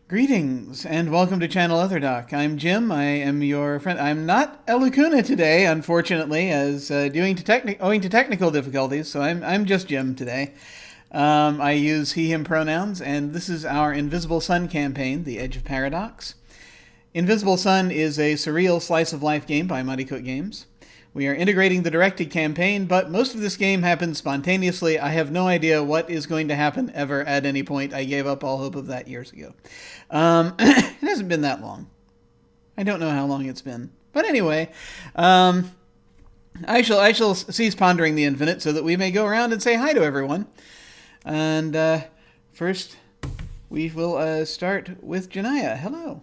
Greetings and welcome to Channel Otherdoc. I'm Jim. I am your friend. I'm not Elakuna today, unfortunately, as owing to technical difficulties. So I'm just Jim today. I use he/him pronouns, and this is our Invisible Sun campaign, The Edge of Paradox. Invisible Sun is a surreal slice of life game by Monte Cook Games. We are integrating the directed campaign, but most of this game happens spontaneously. I have no idea what is going to happen ever at any point. I gave up all hope of that years ago. It hasn't been that long. I don't know how long it's been. But anyway, I shall cease pondering the infinite so that we may go around and say hi to everyone. And first, we will start with Djinnaya. Hello.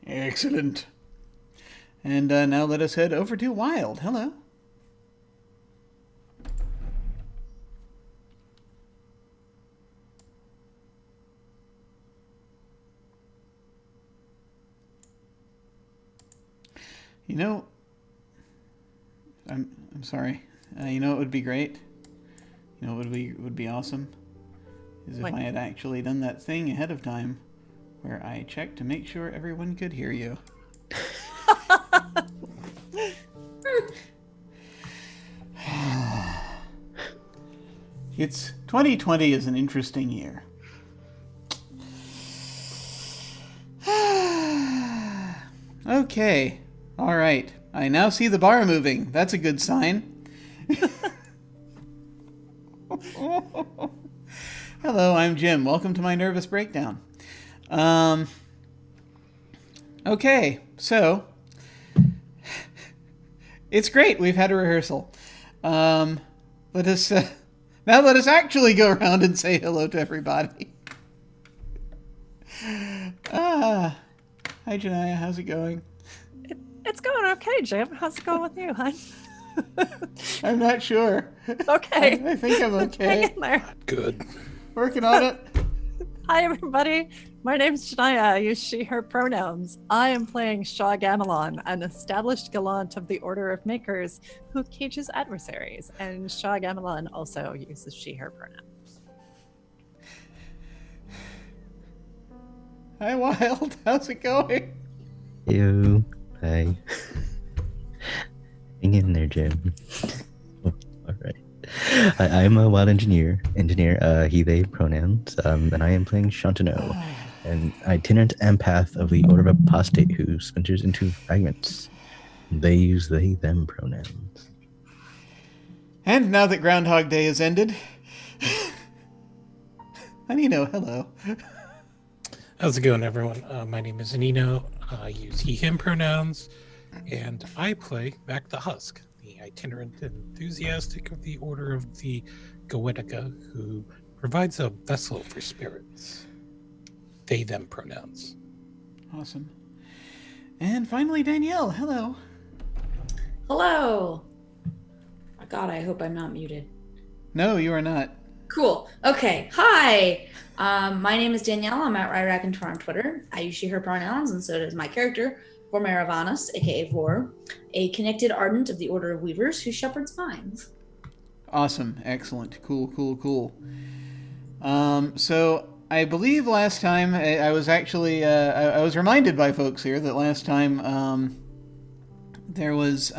Excellent. And now let us head over to Wilde. Hello. You know, I'm sorry. You know what would be great? You know what would be awesome? Is if I had actually done that thing ahead of time where I checked to make sure everyone could hear you. It's 2020 is an interesting year. Okay. All right. I now see the bar moving. That's a good sign. Hello, I'm Jim. Welcome to my nervous breakdown. Okay, so it's great. We've had a rehearsal. Let us actually go around and say hello to everybody. Hi, Djinnaya. How's it going? It's going okay, Jim. How's it going with you, hon? I'm not sure. Okay. I think I'm okay. Hang in there. Good. Working on it. Hi, everybody. My name's Djinnaya. I use she/her pronouns. I am playing Shah Gamelon, an established gallant of the Order of Makers who cages adversaries, and Shah Gamelon also uses she/her pronouns. Hi, Wilde. How's it going? Yo. Hi. Hang in there, Jim. All right. I'm a wild engineer, he, they pronouns, and I am playing Shantano, an itinerant empath of the Order of Apostate who splinters into fragments. They use they, them pronouns. And now that Groundhog Day has ended, Anino, hello. How's it going, everyone? My name is Anino. I use he/him pronouns, and I play Mac the Husk, the itinerant enthusiastic of the Order of the Goetica, who provides a vessel for spirits. They, them pronouns. Awesome. And finally, Danielle, hello. Hello. Oh God, I hope I'm not muted. No, you are not. Cool. Okay. Hi. My name is Danielle. I'm at RyRackandTor on Twitter. I use she, her pronouns, and so does my character, Vormaravanus, aka Vor, a connected ardent of the Order of Weavers who shepherds minds. Awesome. Excellent. Cool. So I believe last time I was actually I was reminded by folks here that last time there was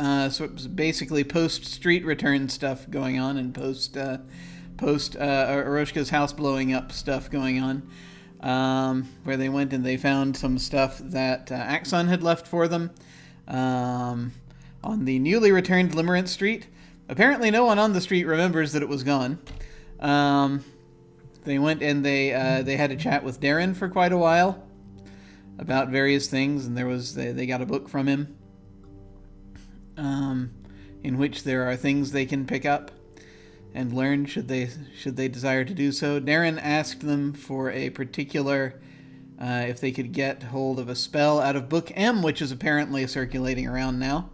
basically post street return stuff going on and post Aroshka's house blowing up stuff going on, where they went and they found some stuff that Axon had left for them on the newly returned Limerence Street. Apparently no one on the street remembers that it was gone. They went and they had a chat with Darren for quite a while about various things, and they got a book from him in which there are things they can pick up and learn should they desire to do so. Darren asked them for a particular if they could get hold of a spell out of Book M, which is apparently circulating around now.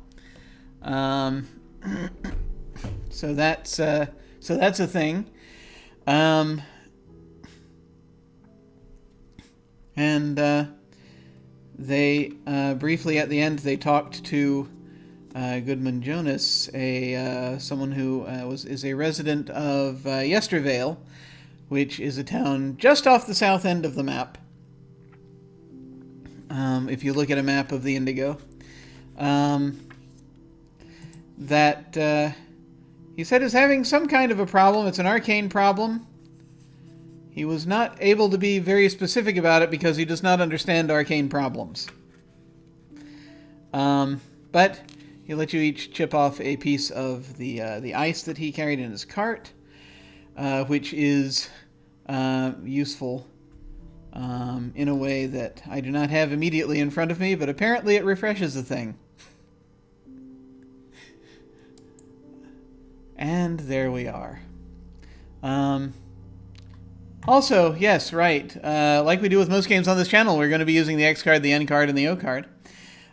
So that's a thing. And they briefly at the end they talked to Goodman Jonas, someone who is a resident of Yestervale, which is a town just off the south end of the map. If you look at a map of the Indigo, that he said is having some kind of a problem. It's an arcane problem. He was not able to be very specific about it because he does not understand arcane problems. But he'll let you each chip off a piece of the ice that he carried in his cart, which is useful in a way that I do not have immediately in front of me, but apparently it refreshes the thing. And there we are. Also, yes, right. Like we do with most games on this channel, we're going to be using the X card, the N card, and the O card.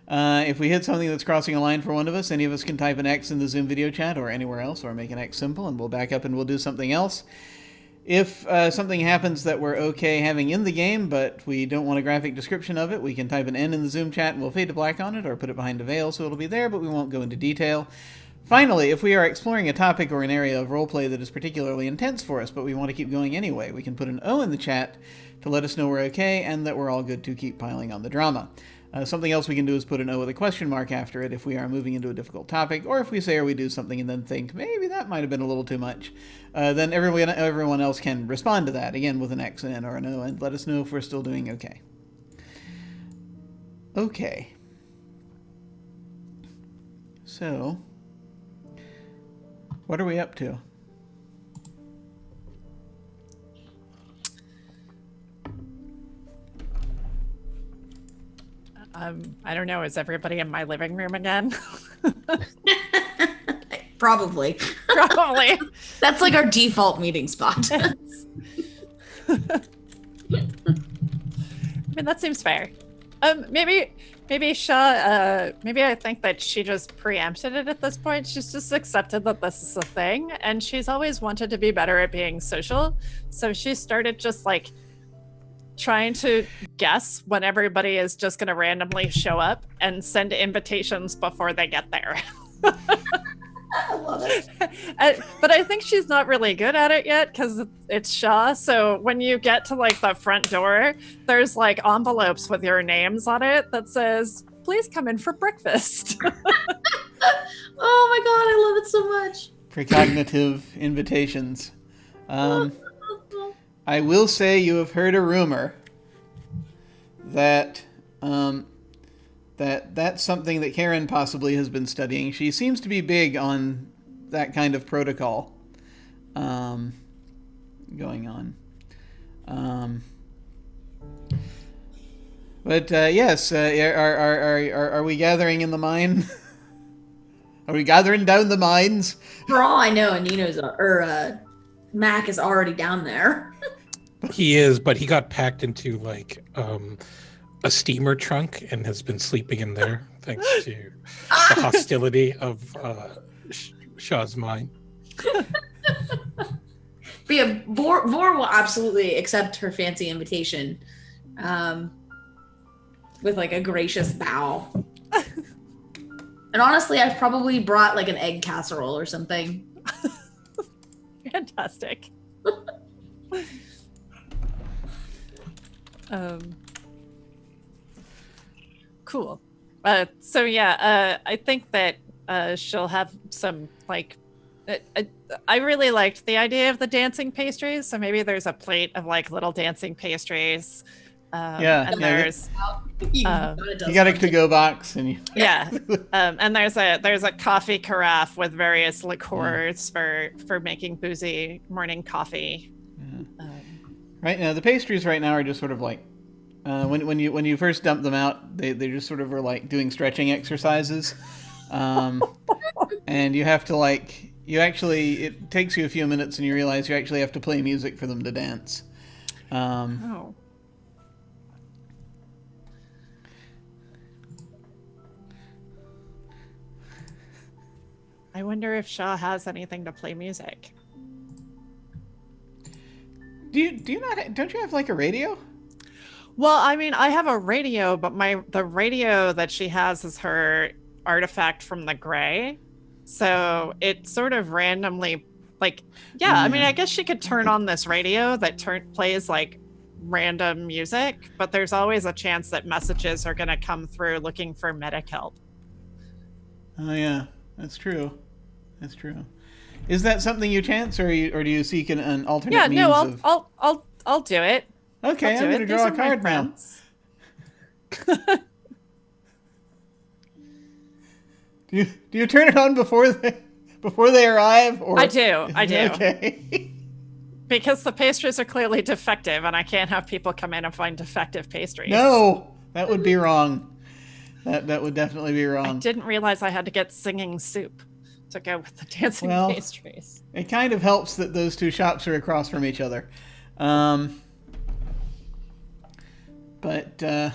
If we hit something that's crossing a line for one of us, any of us can type an X in the Zoom video chat or anywhere else, or make an X symbol, and we'll back up and we'll do something else. If something happens that we're okay having in the game, but we don't want a graphic description of it, we can type an N in the Zoom chat and we'll fade to black on it, or put it behind a veil so it'll be there, but we won't go into detail. Finally, if we are exploring a topic or an area of roleplay that is particularly intense for us, but we want to keep going anyway, we can put an O in the chat to let us know we're okay and that we're all good to keep piling on the drama. Something else we can do is put an O with a question mark after it if we are moving into a difficult topic, or if we say or we do something and then think, maybe that might have been a little too much. Then everyone else can respond to that, again with an X, an N, or an O, and let us know if we're still doing okay. Okay. So, what are we up to? I don't know. Is everybody in my living room again? Probably. Probably. That's like our default meeting spot. I mean, that seems fair. Maybe Shaw, maybe I think that she just preempted it at this point. She's just accepted that this is a thing, and she's always wanted to be better at being social. So she started just like trying to guess when everybody is just going to randomly show up and send invitations before they get there. I love it. But I think she's not really good at it yet because it's Shaw. So when you get to like the front door, there's like envelopes with your names on it that says, "Please come in for breakfast." Oh my god, I love it so much. Precognitive invitations. I will say you have heard a rumor that that's something that Karen possibly has been studying. She seems to be big on that kind of protocol going on. But yes, are we gathering in the mine? Are we gathering down the mines? For all I know, Anino's Mac is already down there. He is, but he got packed into like a steamer trunk and has been sleeping in there thanks to the hostility of Shaw's mind. But yeah, Vor will absolutely accept her fancy invitation with like a gracious bow. And honestly, I've probably brought like an egg casserole or something. Fantastic. Cool. So yeah, I think that she'll have some like. I really liked the idea of the dancing pastries, so maybe there's a plate of like little dancing pastries. And there's You You got a to-go box, and you... and there's a coffee carafe with various liqueurs for making boozy morning coffee. Yeah. Right now, the pastries right now are just sort of like when you first dump them out, they just sort of are like doing stretching exercises, and you have to like it takes you a few minutes, and you realize you actually have to play music for them to dance. Oh. I wonder if Shaw has anything to play music. don't you have like a radio? Well, I mean, I have a radio, but the radio that she has is her artifact from the Gray. So it sort of randomly, like, yeah, I mean, I guess she could turn on this radio that plays like random music, but there's always a chance that messages are going to come through looking for medic help. Oh yeah, that's true. That's true. Is that something you chance, or do you seek an alternate means of... I'll do it. Okay, I'm going to draw a card now. Do you turn it on before they arrive? Or... I do. Okay. Because the pastries are clearly defective, and I can't have people come in and find defective pastries. No, that would be wrong. That would definitely be wrong. I didn't realize I had to get singing soup to go with the dancing pastries. It kind of helps that those two shops are across from each other. But yeah,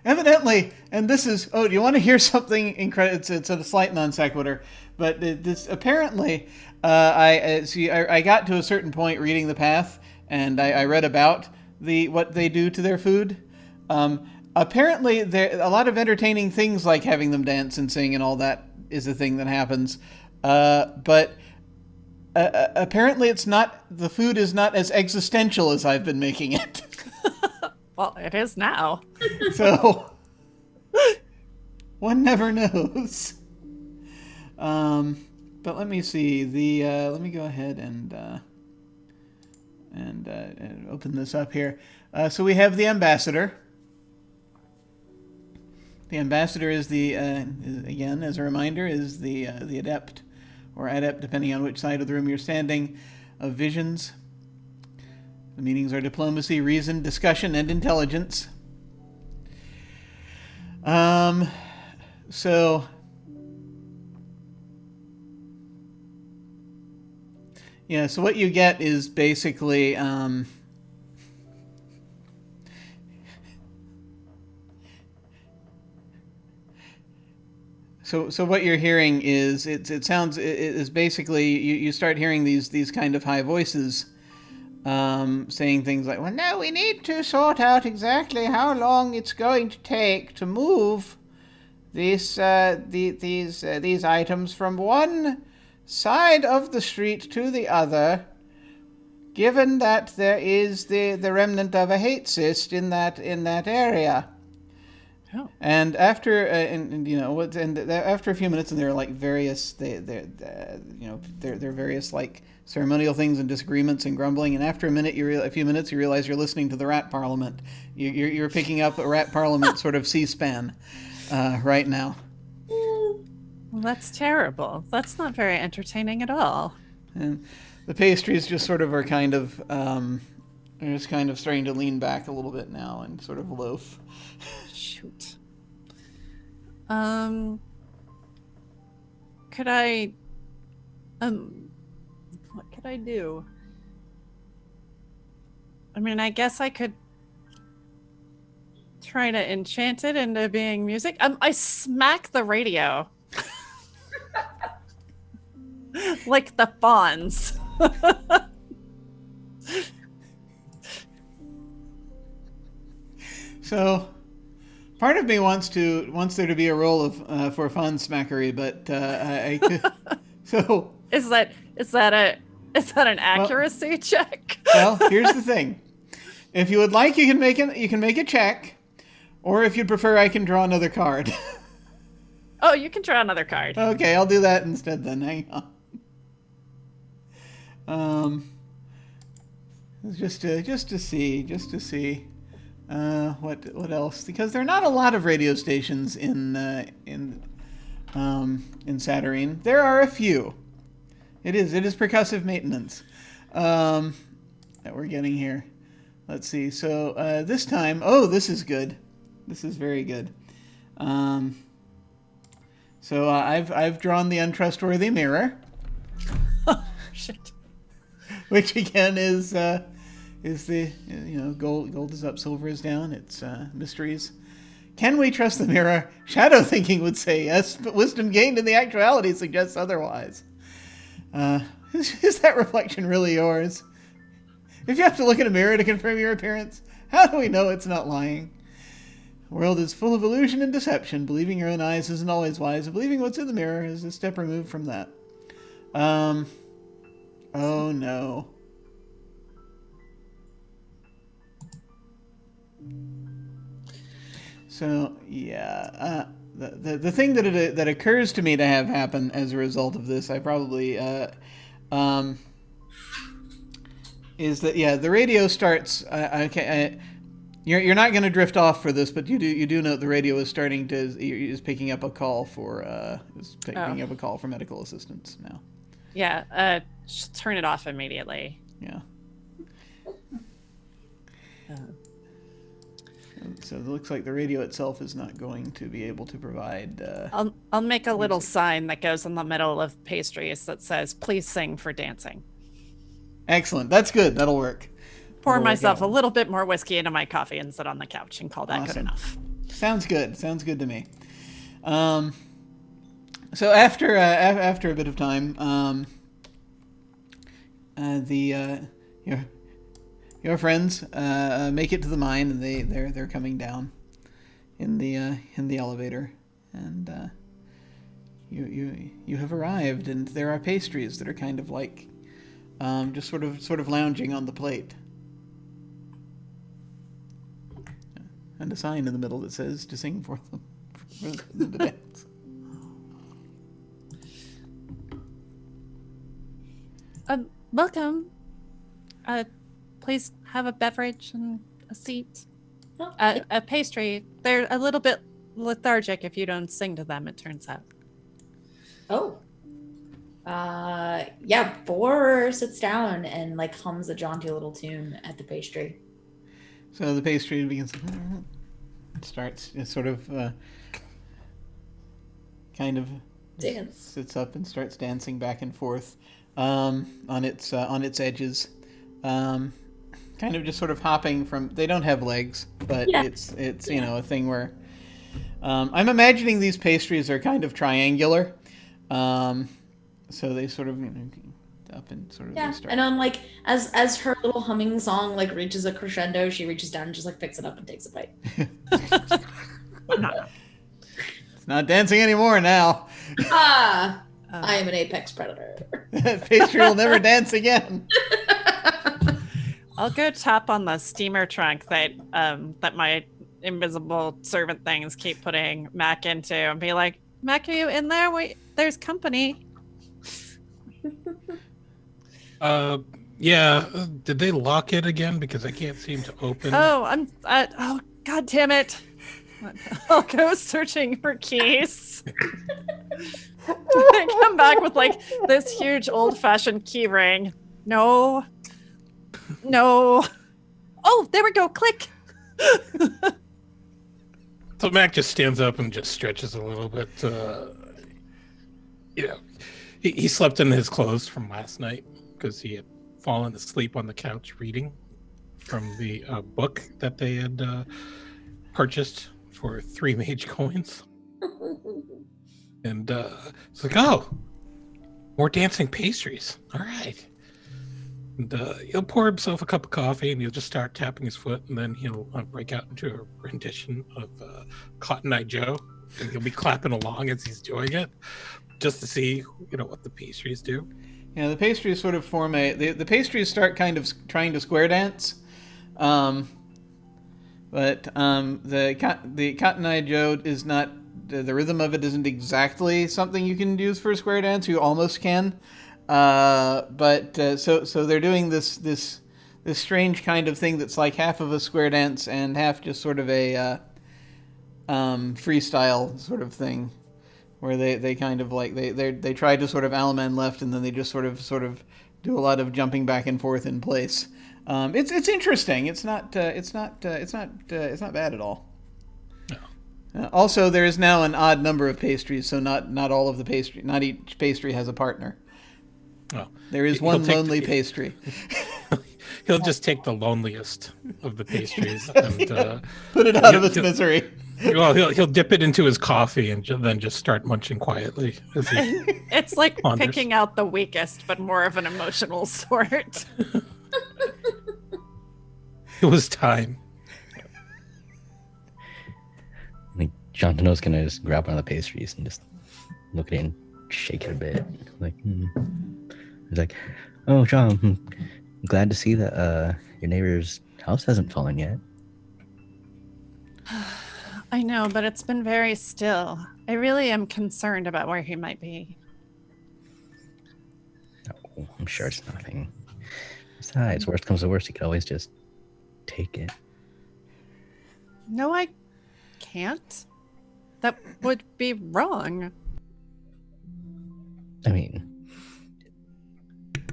evidently, and this is, do you want to hear something incredible? It's a slight non sequitur, but this apparently, I got to a certain point reading the path, and I read about what they do to their food. Apparently, a lot of entertaining things like having them dance and sing and all that is a thing that happens, but apparently the food is not as existential as I've been making it. Well, it is now. So, one never knows. But let me see. Let me go ahead and open this up here. So we have the ambassador. The ambassador is again, as a reminder, is the adept, or adept, depending on which side of the room you're standing, of visions. The meanings are diplomacy, reason, discussion, and intelligence. So what you get is basically So what you're hearing is it is basically you start hearing these kind of high voices saying things like, well, no, we need to sort out exactly how long it's going to take to move these items from one side of the street to the other, given that there is the remnant of a hate cyst in that area. Oh. And after after a few minutes, and there are like various there are various like ceremonial things and disagreements and grumbling. And after a few minutes, you realize you're listening to the Rat Parliament. You're picking up a Rat Parliament sort of C-SPAN right now. Well, that's terrible. That's not very entertaining at all. And the pastries just sort of are kind of they're just kind of starting to lean back a little bit now and sort of loaf. Shoot. Could I what could I do? I mean, I guess I could try to enchant it into being music. I smack the radio. Like the fawns. So, part of me wants there to be a roll of for fun smackery, but I could. So is that an accuracy check? Well, here's the thing: if you would like, you can make a check, or if you'd prefer, I can draw another card. Oh, you can draw another card. Okay, I'll do that instead. Then hang on. Just to see. What else? Because there are not a lot of radio stations in Saturnine. There are a few. It is percussive maintenance that we're getting here. Let's see. So this time, this is good. This is very good. So I've drawn the untrustworthy mirror. Oh, shit. Which again is the gold is up, silver is down. It's mysteries. Can we trust the mirror? Shadow thinking would say yes, but wisdom gained in the actuality suggests otherwise. Is that reflection really yours? If you have to look in a mirror to confirm your appearance, how do we know it's not lying? The world is full of illusion and deception. Believing your own eyes isn't always wise. Believing what's in the mirror is a step removed from that. Oh no. So yeah, the thing that occurs to me to have happen as a result of this, I probably is that the radio starts. You're not going to drift off for this, but you do know the radio is picking up a call for picking up a call for medical assistance now. Yeah, turn it off immediately. Yeah. So it looks like the radio itself is not going to be able to provide. I'll make a little sign that goes in the middle of pastries that says, "Please sing for dancing." Excellent. That's good. That'll work. Pour myself a little bit more whiskey into my coffee and sit on the couch and call that good enough. Sounds good. Sounds good to me. So after a bit of time, your friends make it to the mine, and they're coming down in the elevator, and you have arrived, and there are pastries that are kind of like just sort of lounging on the plate, and a sign in the middle that says to sing for them for the dance. Welcome. Please have a beverage and a seat. Oh, A pastry. They're a little bit lethargic if you don't sing to them, it turns out. Oh. Yeah, Boar sits down and like hums a jaunty little tune at the pastry. So the pastry begins, starts sort of kind of Dance. sits up and starts dancing back and forth on its edges, kind of just sort of hopping from. They don't have legs, but it's a thing where I'm imagining these pastries are kind of triangular, so they sort of up and sort of start. And like as her little humming song like reaches a crescendo, she reaches down and just like picks it up and takes a bite. It's not dancing anymore now. I am an apex predator. Pastry will never dance again. I'll go tap on the steamer trunk that my invisible servant things keep putting Mac into and be like, "Mac, are you in there? There's company." Yeah. Did they lock it again? Because I can't seem to open. Oh, oh, God damn it. I'll go searching for keys. I come back with like this huge old-fashioned key ring. No. Oh, there we go. Click. So Mac just stands up and just stretches a little bit. He slept in his clothes from last night because he had fallen asleep on the couch reading from the book that they had purchased for 3 mage coins. And it's like, oh, more dancing pastries. All right. And he'll pour himself a cup of coffee and he'll just start tapping his foot, and then he'll break out into a rendition of Cotton Eye Joe, and he'll be clapping along as he's doing it, just to see, what the pastries do. Yeah, the pastries sort of form the pastries start kind of trying to square dance, but the Cotton Eye Joe is not. The rhythm of it isn't exactly something you can use for a square dance. You almost can, but so they're doing this strange kind of thing that's like half of a square dance and half just sort of a freestyle sort of thing, where they kind of like they try to sort of Allemande left, and then they just sort of do a lot of jumping back and forth in place. It's interesting. It's not bad at all. Also, there is now an odd number of pastries, so not all of the pastry, not each pastry has a partner. Oh, there is one lonely pastry. He'll just take the loneliest of the pastries and put it out of its misery. Well, he'll dip it into his coffee and then just start munching quietly. As he it's like ponders. picking out the weakest, but more of an emotional sort. It was time. Like Shantano's gonna just grab one of the pastries and just look at it and shake it a bit. Like, He's like, "Oh, Sean, glad to see that your neighbor's house hasn't fallen yet." I know, but it's been very still. I really am concerned about where he might be. Oh, I'm sure it's nothing. Besides, worst comes to worst, you could always just take it. No, I can't. That would be wrong. I mean,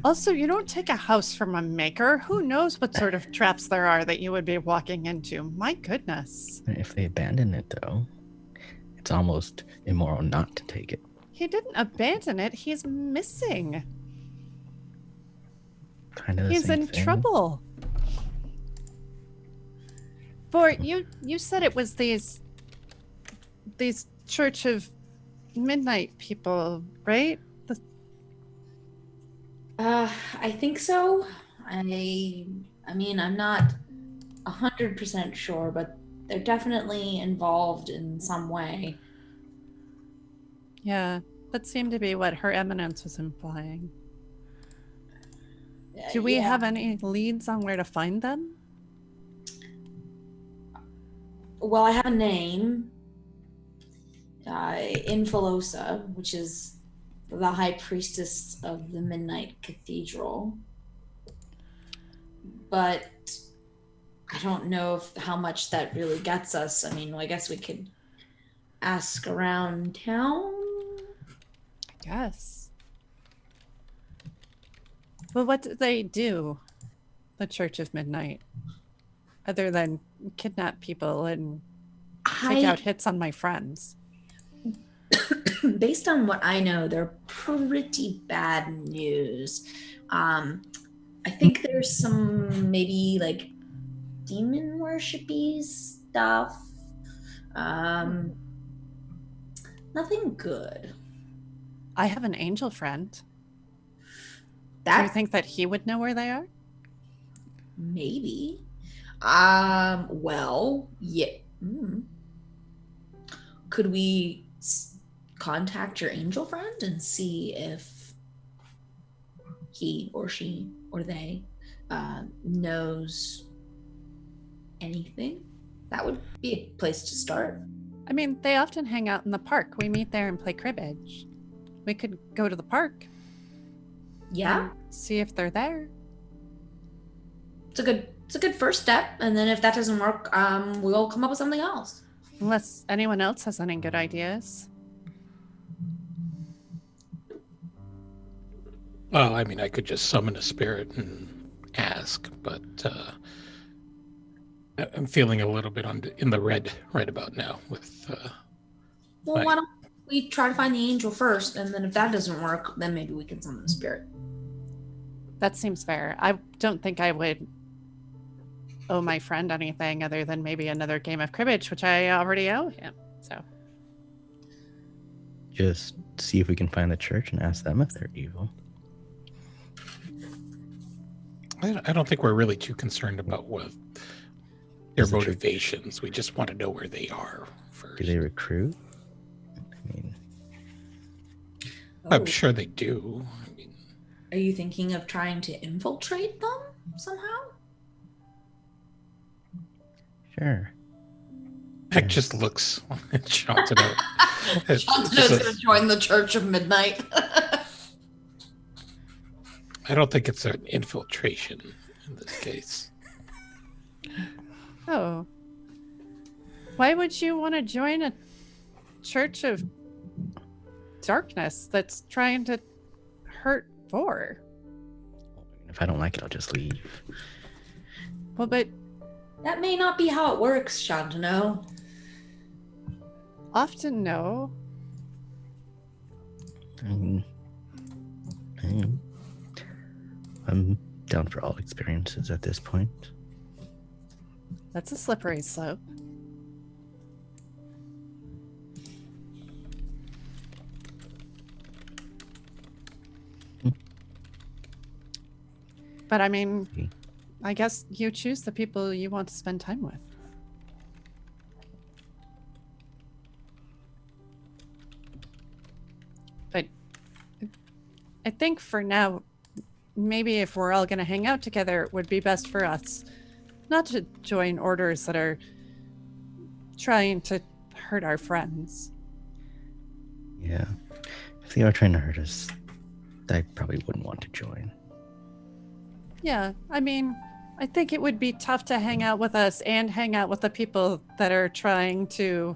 Also, you don't take a house from a maker. Who knows what sort of traps there are that you would be walking into? My goodness. if they abandon it, though, it's almost immoral not to take it. He didn't abandon it. He's missing. Kind of the He's same in thing. trouble. For you said it was these Church of Midnight people, right? I think so. I mean, I'm not 100% sure, but they're definitely involved in some way. Yeah, that seemed to be what Her Eminence was implying. Do we have any leads on where to find them? Well, I have a name. Infilosa, which is the high priestess of the Midnight Cathedral. But I don't know how much that really gets us. I mean, I guess we could ask around town. I guess. Well, what do they do, the Church of Midnight, other than kidnap people and take out hits on my friends? Based on what I know, they're pretty bad news. I think there's some maybe like demon worshipy stuff. Nothing good. I have an angel friend. Do you That think that he would know where they are? maybe. Well, yeah. Could we contact your angel friend and see if he or she or they knows anything? That would be a place to start. I mean, they often hang out in the park. We meet there and play cribbage. We could go to the park. Yeah, and see if they're there. it's a good first step. And then if that doesn't work, we'll come up with something else. Unless anyone else has any good ideas. Well, I mean, I could just summon a spirit and ask, but I'm feeling a little bit in the red right about now with Well, why don't we try to find the angel first, and then if that doesn't work, then maybe we can summon the spirit. That seems fair. I don't think I would owe my friend anything other than maybe another game of cribbage, which I already owe him. So Just see if we can find the church and ask them if they're evil. I don't think we're really too concerned about what their Is the church- motivations. We just want to know where they are first. Do they recruit? I mean, I'm sure they do. I mean, Are you thinking of trying to infiltrate them somehow? sure. Heck just looks at Shantano. Shantano's going to join the Church of Midnight. I don't think it's an infiltration in this case. Oh. Why would you want to join a church of darkness that's trying to hurt Vor? If I don't like it, I'll just leave. Well, but That may not be how it works, Shantano. often no. I'm down for all experiences at this point. That's a slippery slope. But I mean, I guess you choose the people you want to spend time with. But I think for now, maybe if we're all going to hang out together, it would be best for us not to join orders that are trying to hurt our friends. Yeah. If they are trying to hurt us, I probably wouldn't want to join. Yeah, I mean, I think it would be tough to hang out with us and hang out with the people that are trying to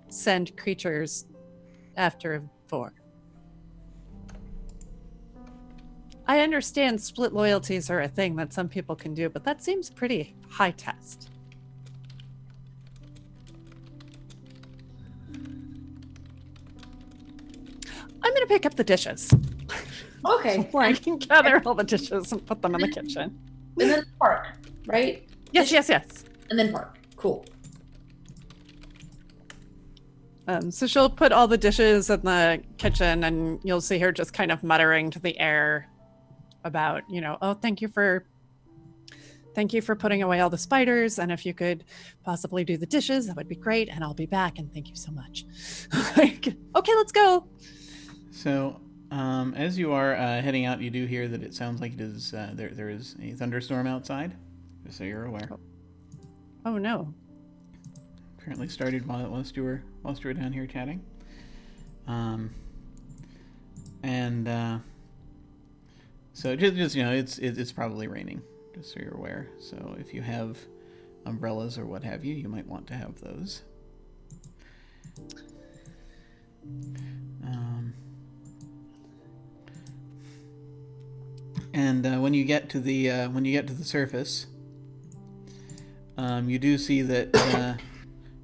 send creatures after Vor. I understand split loyalties are a thing that some people can do, but that seems pretty high test. I'm going to pick up the dishes. Okay. So I can gather all the dishes and put them in the kitchen. And then park, right? Yes, yes, yes. And then park. Cool. So she'll put all the dishes in the kitchen, and you'll see her just kind of muttering to the air about, oh, thank you for putting away all the spiders, and if you could possibly do the dishes, that would be great, and I'll be back, and thank you so much. Okay, let's go. So, as you are heading out, you do hear that it sounds like it is there is a thunderstorm outside, just so you're aware. Oh no. Apparently started whilst you were down here chatting. So just it's probably raining, just so you're aware. So if you have umbrellas or what have you, you might want to have those. And when you get to the surface, you do see that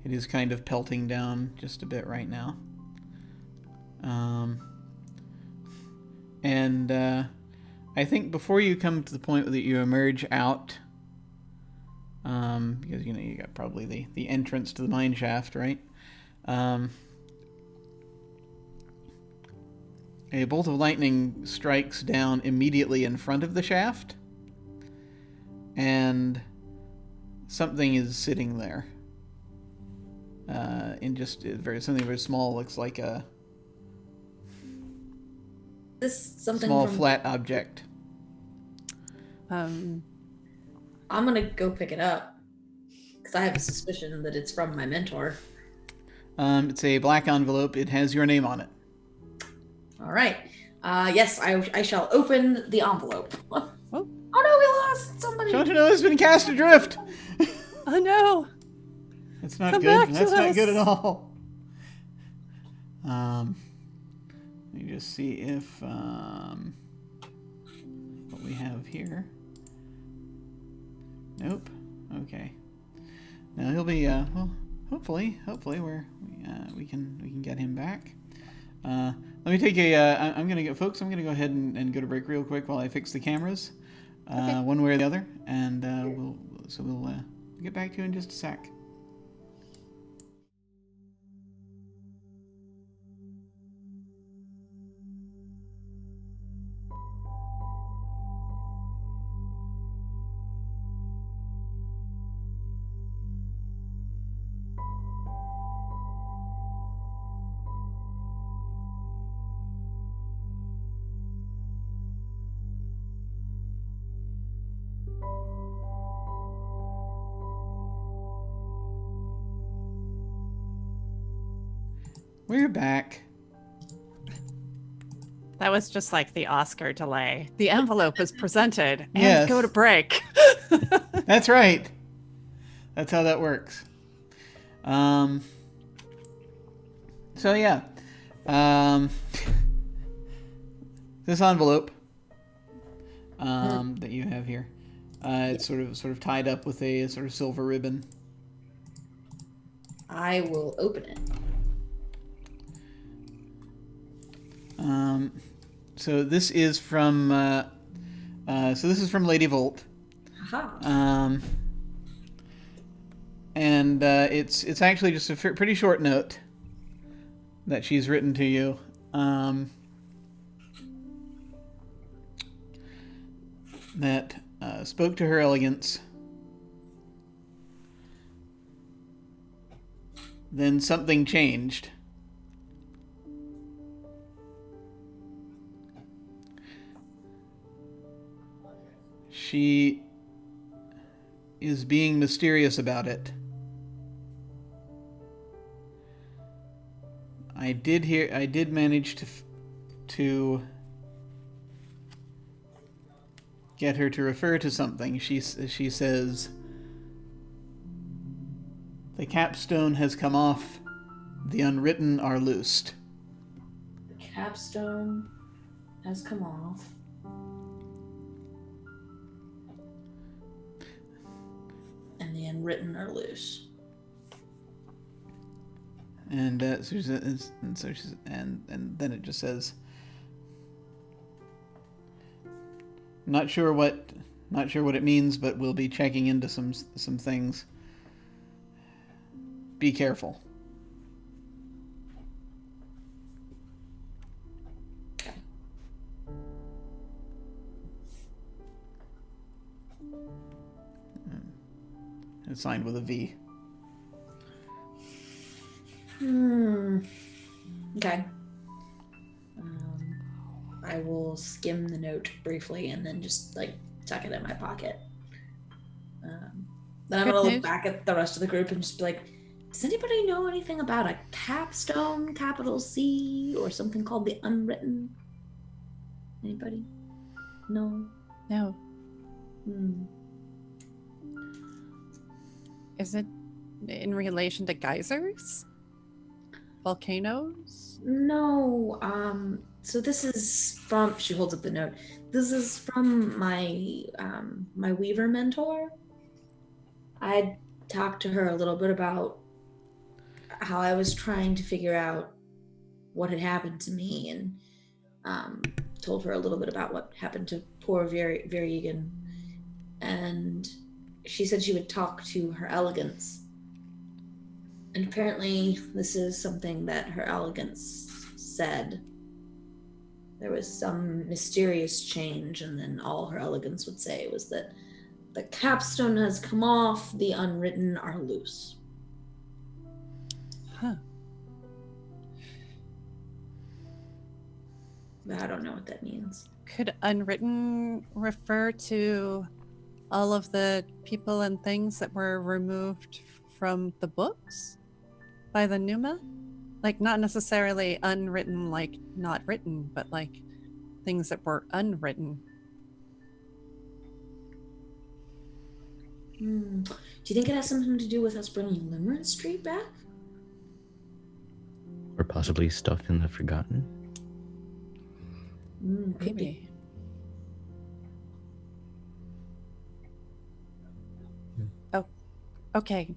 it is kind of pelting down just a bit right now. And I think before you come to the point that you emerge out, because you got probably the entrance to the mine shaft, right? A bolt of lightning strikes down immediately in front of the shaft, and something is sitting there. In just something very small, looks like a small flat object. I'm gonna go pick it up because I have a suspicion that it's from my mentor. It's a black envelope. It has your name on it. All right. Yes, I shall open the envelope. Oh no, we lost somebody. Shantano has been cast adrift. Oh no. That's not Come good. back That's to not us. good at all. Let me just see if what we have here. Nope. Okay. Now he'll be well. Hopefully, we can get him back. Let me take I'm gonna go ahead and go to break real quick while I fix the cameras, Okay. one way or the other, and we'll get back to you in just a sec. We're back. That was just like the Oscar delay. The envelope was presented and Yes. go to break. That's right. That's how that works. So yeah. This envelope that you have here, it's sort of tied up with a sort of silver ribbon. I will open it. So this is from Lady Volt. Aha. And it's actually just a pretty short note that she's written to you. That spoke to her elegance. Then something changed. She is being mysterious about it. I did manage to get her to refer to something. She says, the capstone has come off, the unwritten are loosed. The capstone has come off. And the unwritten are loose. And and then it just says, not sure what it means, but we'll be checking into some things. Be careful. Okay. It's signed with a V. Okay. I will skim the note briefly and then just like tuck it in my pocket. Then I'm gonna look back at the rest of the group and just be like, does anybody know anything about a capstone, capital C, or something called the unwritten? Anybody? No. No. Is it in relation to geysers? Volcanoes? No. So this is from, she holds up the note. This is from my my Weaver mentor. I talked to her a little bit about how I was trying to figure out what had happened to me, and told her a little bit about what happened to poor Veregan. And she said she would talk to her elegance. And apparently this is something that her elegance said. There was some mysterious change, and then all her elegance would say was that the capstone has come off, the unwritten are loose. Huh. But I don't know what that means. Could unwritten refer to all of the people and things that were removed from the books by the Numa? Like, not necessarily unwritten, like not written, but like things that were unwritten. Do you think it has something to do with us bringing Limerence Street back? Or possibly stuff in the Forgotten? Could be. Maybe. Oh, okay.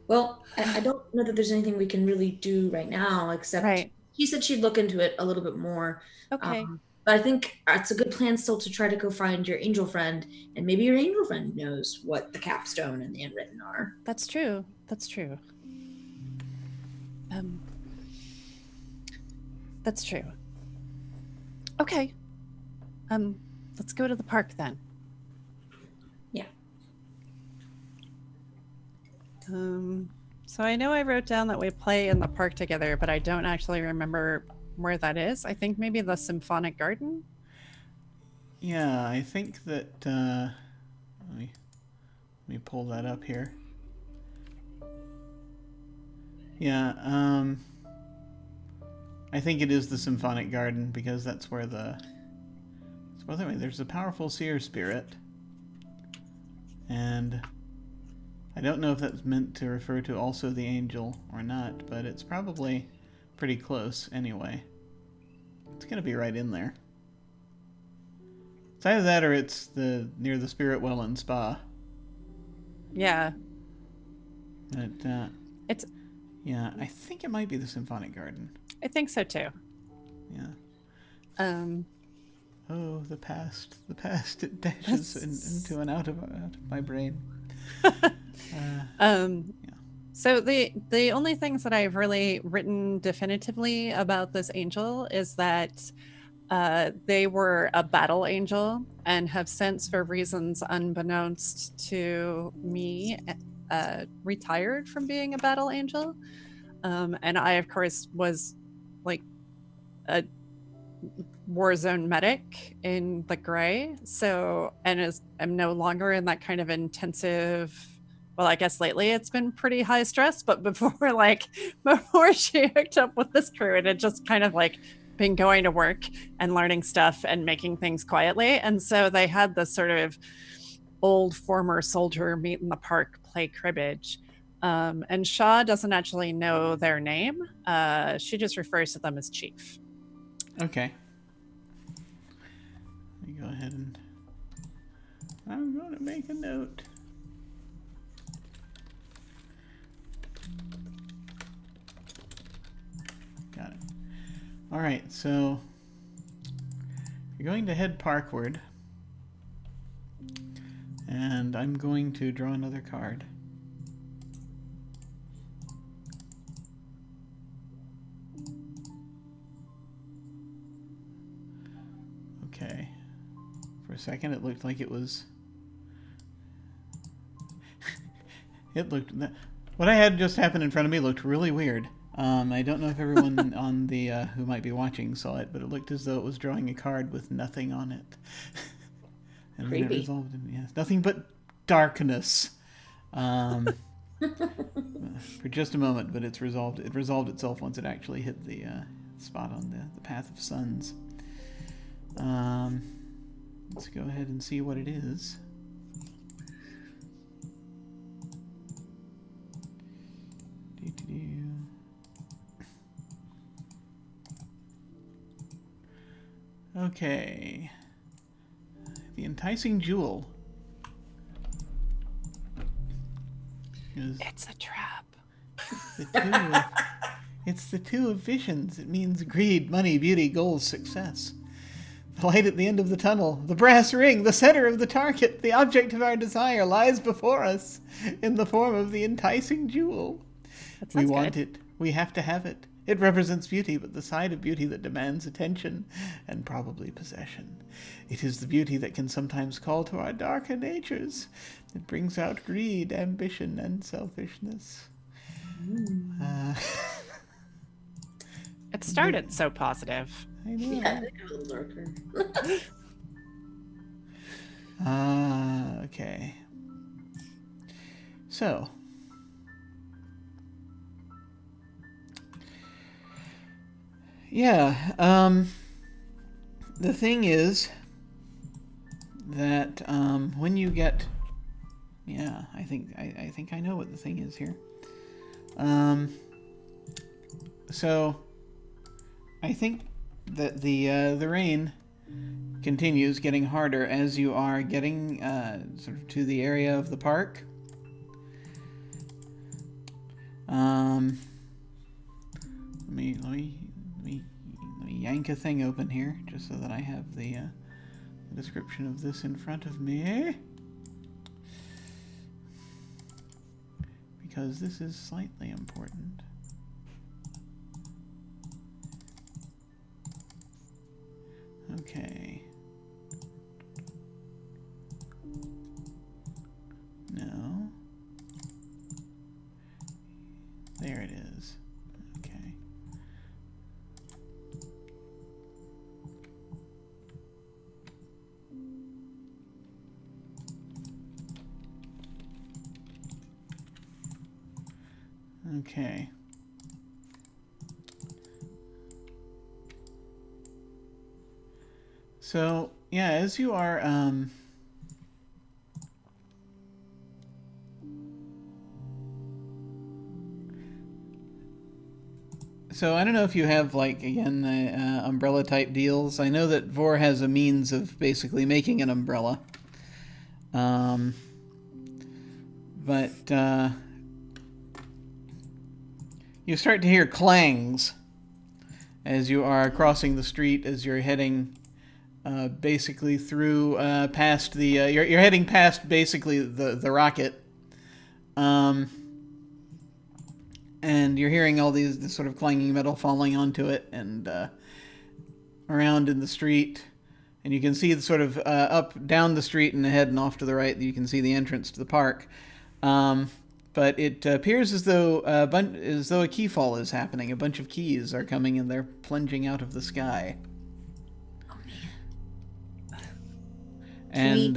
Well, I don't know that there's anything we can really do right now, except Right. she said she'd look into it a little bit more. Okay. But I think it's a good plan still to try to go find your angel friend, and maybe your angel friend knows what the capstone and the unwritten are. That's true. That's true. That's true. Okay. Let's go to the park then. Yeah. So I know I wrote down that we play in the park together, but I don't actually remember where that is. I think maybe the Symphonic Garden. Yeah, I think that let me pull that up here. Yeah, I think it is the Symphonic Garden, because that's where there's a powerful seer spirit. And I don't know if that's meant to refer to also the angel or not, but it's probably pretty close anyway. It's gonna be right in there. It's either that or it's near the Spirit Well and Spa. Yeah. But, It's. yeah, I think it might be the Symphonic Garden. I think so too. Yeah. Oh, the past. It dashes into and out of my brain. Yeah. So the only things that I've really written definitively about this angel is that They were a battle angel and have since, for reasons unbeknownst to me, retired from being a battle angel. And I, of course, was like a war zone medic in the gray. So, and I'm no longer in that kind of intensive. Well, I guess lately it's been pretty high stress, but before before she hooked up with this crew, it had just kind of like been going to work and learning stuff and making things quietly. And so they had this sort of old former soldier meet in the park, play cribbage. And Shaw doesn't actually know their name. She just refers to them as Chief. Okay. Let me go ahead and I'm going to make a note. Got it. All right, so you're going to head parkward, and I'm going to draw another card. Okay. For a second, it looked like it was. What I had just happen in front of me looked really weird. I don't know if everyone on the who might be watching saw it, but it looked as though it was drawing a card with nothing on it. And then it resolved in nothing but darkness. For just a moment, but it's resolved. It resolved itself once it actually hit the spot on the path of suns. Let's go ahead and see what it is. Okay. The enticing jewel. It's a trap. It's the two of visions. It means greed, money, beauty, goals, success. The light at the end of the tunnel, the brass ring, the center of the target, the object of our desire lies before us in the form of the enticing jewel. We want it. We have to have it. It represents beauty, but the side of beauty that demands attention and probably possession. It is the beauty that can sometimes call to our darker natures. It brings out greed, ambition, and selfishness. It started so positive. I know. Yeah, they got a little darker. Okay. So. Yeah, the thing is that when you get, I think I know what the thing is here. So I think that the rain continues getting harder as you are getting sort of to the area of the park. Let me yank a thing open here, just so that I have the description of this in front of me. Because this is slightly important. Okay. No. There it is. Okay. Okay. So, yeah, as you are, so I don't know if you have, like, again, umbrella type deals. I know that Vor has a means of basically making an umbrella. But, you start to hear clangs as you are crossing the street, as you're heading basically through past the you're heading past basically the rocket, and you're hearing all this sort of clanging metal falling onto it, and around in the street, and you can see the sort of up down the street and ahead and off to the right. You can see the entrance to the park. But it appears as though a key fall is happening. A bunch of keys are coming and they're plunging out of the sky. Oh man. And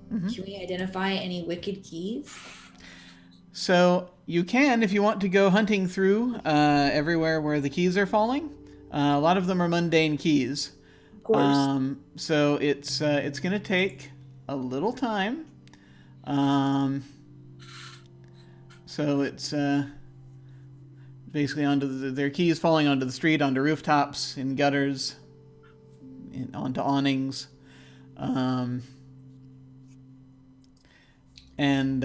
Can we identify any wicked keys? so you can, if you want to go hunting through everywhere where the keys are falling. A lot of them are mundane keys. Of course. So it's going to take a little time. So it's basically their keys falling onto the street, onto rooftops, in gutters, onto awnings, and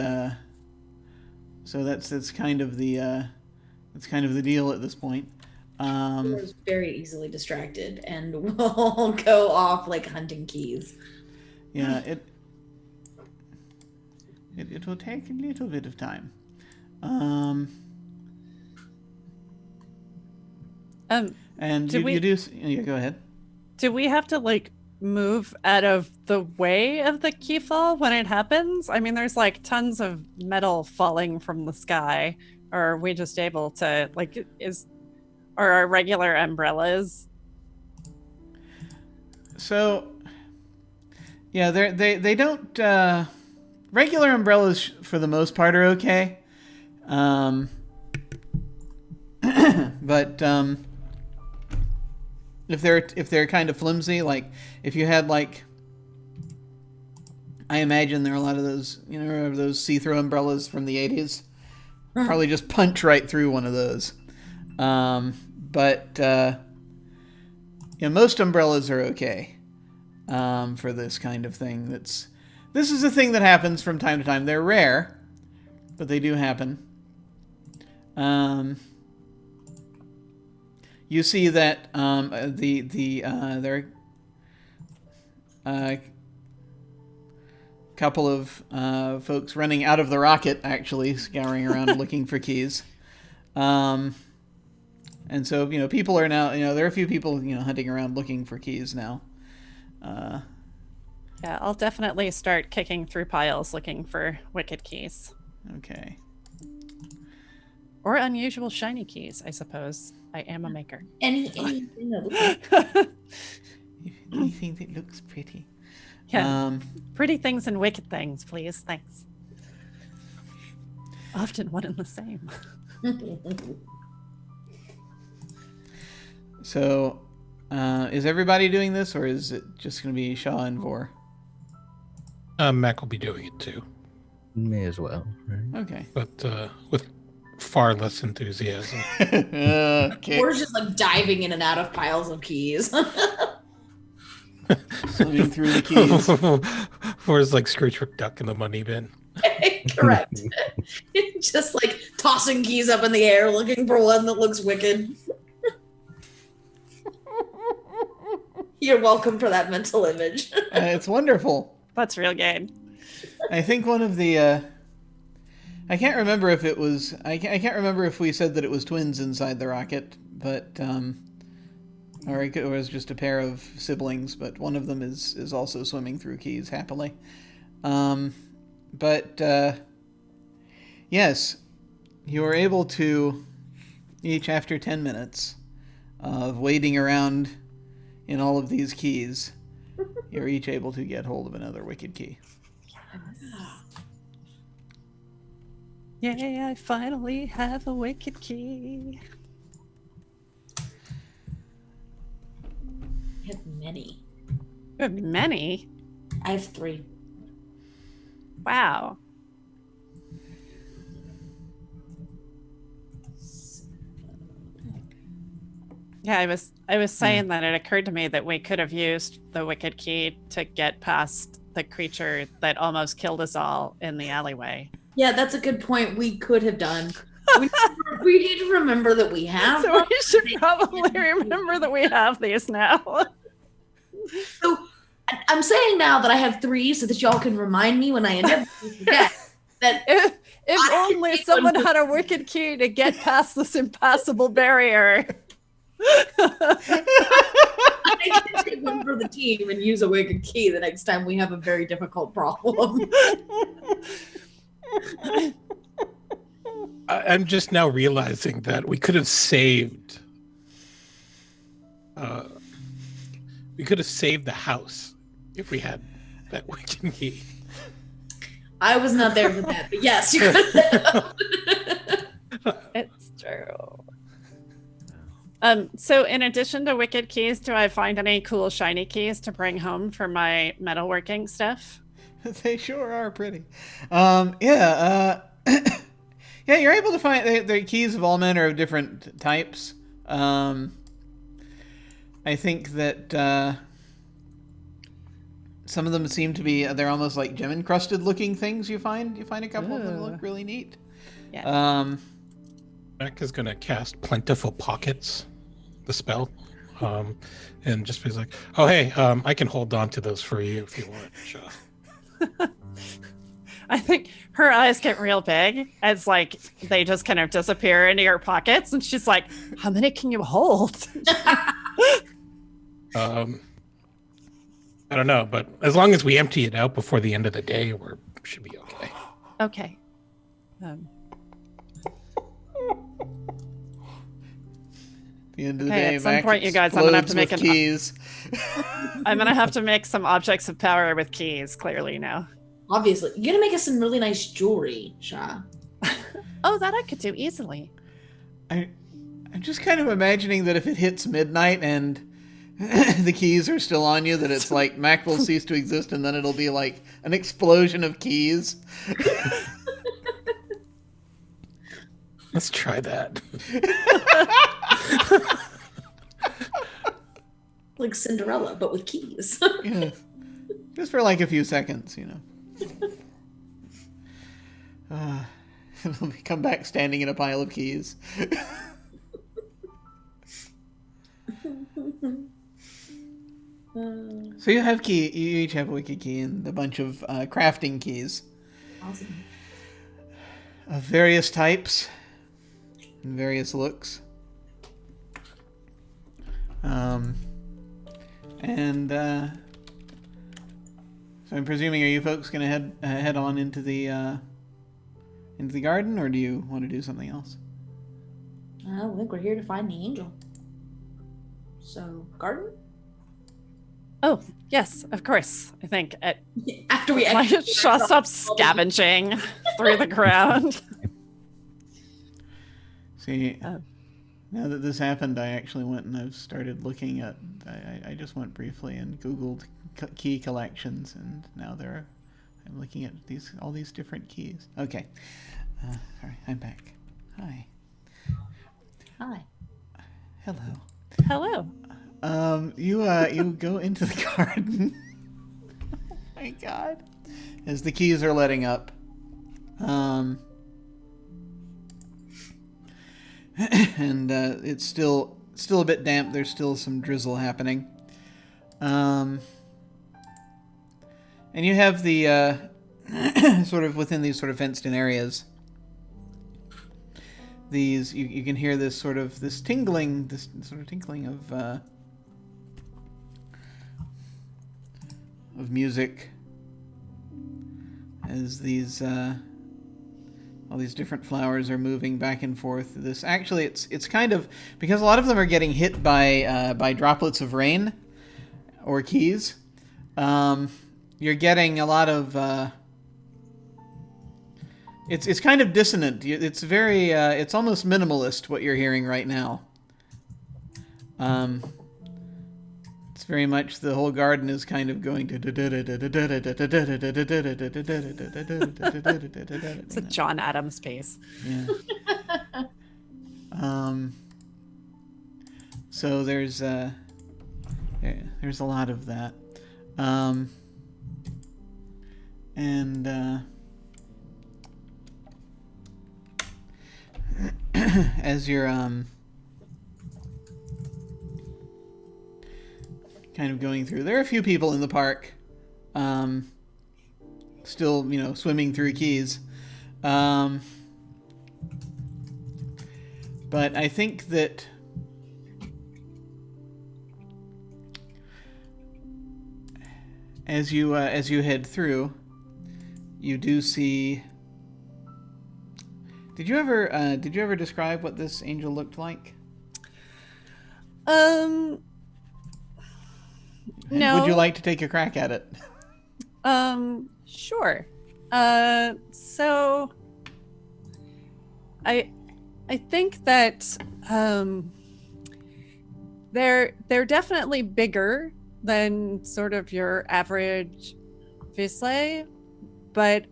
so that's kind of the deal at this point. We're very easily distracted and will go off like hunting keys. Yeah, it will take a little bit of time. And you do. Yeah, go ahead. Do we have to like move out of the way of the key fall when it happens? I mean, there's like tons of metal falling from the sky. Or are we just able to are our regular umbrellas? So, yeah, they don't. Regular umbrellas for the most part are okay. But if they're kind of flimsy, like if you had like, I imagine there are a lot of those, those see-through umbrellas from the 80s. Probably just punch right through one of those. But most umbrellas are okay for this kind of thing. This is a thing that happens from time to time. They're rare, but they do happen. You see that there are a couple of folks running out of the rocket, actually scouring around looking for keys. And so people are now there are a few people hunting around looking for keys now. Yeah, I'll definitely start kicking through piles looking for wicked keys. Okay. Or unusual shiny keys, I suppose. I am a maker. Anything that Anything that looks pretty. Yeah. Pretty things and wicked things, please. Thanks. Often one and the same. So, is everybody doing this, or is it just going to be Shaw and Vor? Mac will be doing it too. May as well, right? Okay. But with far less enthusiasm. Okay. We're just like diving in and out of piles of keys. Swimming through the keys. Or it's like Scrooge McDuck in the money bin. Correct. Just like tossing keys up in the air, looking for one that looks wicked. You're welcome for that mental image. It's wonderful. That's real good. I think one of the I can't remember if it was I can't remember if we said that it was twins inside the rocket, but or it was just a pair of siblings, but one of them is also swimming through keys happily. But yes, you are able to, each after 10 minutes of wading around in all of these keys, you're each able to get hold of another wicked key. Yay, I finally have a wicked key. I have many. You have many? I have 3. Wow. Yeah, I was saying that it occurred to me that we could have used the wicked key to get past the creature that almost killed us all in the alleyway. Yeah, that's a good point. We could have done. We need to remember that we have. So we should probably remember that we have these now. So I'm saying now that I have 3 so that y'all can remind me when I inevitably forget that If only someone had a wicked key to get past this impassable barrier. I can take one for the team and use a wicked key the next time we have a very difficult problem. I'm just now realizing that we could have saved. We could have saved the house if we had that wicked key. I was not there for that, but yes, you could have. It's true. So in addition to wicked keys, do I find any cool shiny keys to bring home for my metalworking stuff? They sure are pretty. Yeah, you're able to find the keys of all manner of different types. I think that some of them seem to be, they're almost like gem encrusted looking things. You find a couple of them look really neat. Yeah. Mac is going to cast Plentiful Pockets, the spell, and just be like, oh, hey, I can hold on to those for you if you want, Shaw. I think her eyes get real big. It's like they just kind of disappear into your pockets, and she's like, how many can you hold? I don't know, but as long as we empty it out before the end of the day, we should be okay. Okay. The end of the Okay, day, at some Mac point, you guys, I'm gonna have to explodes make with an- keys. I'm gonna have to make some objects of power with keys, clearly now. Obviously, you're gonna make us some really nice jewelry, Shaw. Oh, that I could do easily. I'm just kind of imagining that if it hits midnight and the keys are still on you, that it's like Mac will cease to exist, and then it'll be like an explosion of keys. Let's try that. Like Cinderella, but with keys. Yeah. Just for like a few seconds, you know. It'll come back standing in a pile of keys. So you have key. You each have a wicked key and a bunch of crafting keys Awesome. of various types and various looks. So I'm presuming, are you folks going to head on into the garden, or do you want to do something else? I think we're here to find the angel. So, garden? Oh, yes, of course. I think After we my exit Shaw stops scavenging through the ground. See, now that this happened, I actually went and I've started looking at. I just went briefly and Googled key collections, and now I'm looking at all these different keys. Okay, sorry, I'm back. Hi. Hi. Hello. Hello. You go into the garden. Oh my God! As the keys are letting up. And it's still a bit damp. There's still some drizzle happening. And you have the sort of within these sort of fenced-in areas. These you can hear this sort of tinkling of music as these all these different flowers are moving back and forth. This actually, it's kind of, because a lot of them are getting hit by droplets of rain or keys. You're getting a lot of. It's kind of dissonant. It's very. It's almost minimalist what you're hearing right now. It's very much the whole garden is kind of going to. It's a John Adams piece. Yeah. So there's a lot of that, and as you're kind of going through, there are a few people in the park, still, swimming through keys. But I think that as you head through, you do see. Did you ever describe what this angel looked like? No. Would you like to take a crack at it? Sure. So I think that they're definitely bigger than sort of your average Visley, but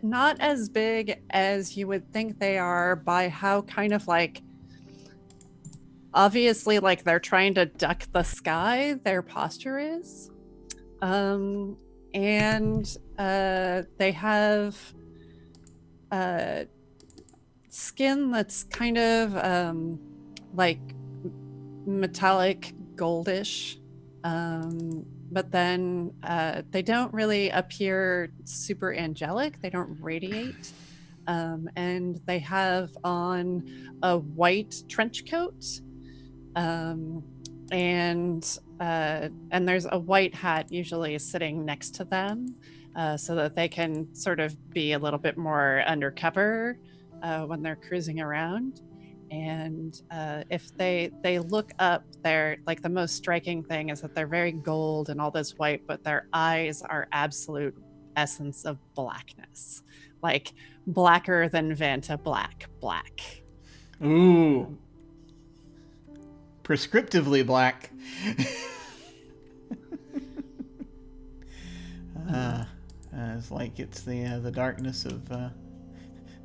not as big as you would think they are by how kind of like obviously like they're trying to duck the sky their posture is. And they have skin that's kind of like metallic goldish, but then they don't really appear super angelic. They don't radiate, and they have on a white trench coat, and there's a white hat usually sitting next to them, so that they can sort of be a little bit more undercover when they're cruising around. And if they look up, they're like, the most striking thing is that they're very gold and all this white, but their eyes are absolute essence of blackness, like blacker than Vanta black. Ooh. Prescriptively black. It's like it's the darkness of the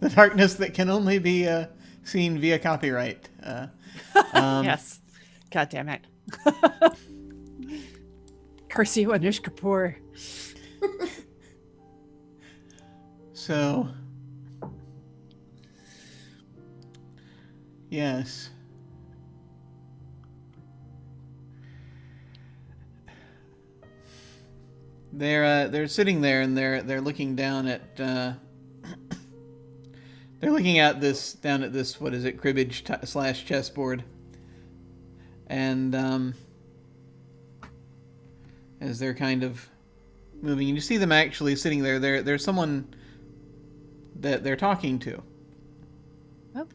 darkness that can only be seen via copyright. Yes. God damn it. Curse you, Anush Kapoor. So, yes. They're sitting there and they're looking down at they're looking at this what is it, cribbage / chessboard, and as they're kind of moving, and you see them actually sitting there. There's someone that they're talking to. Oh.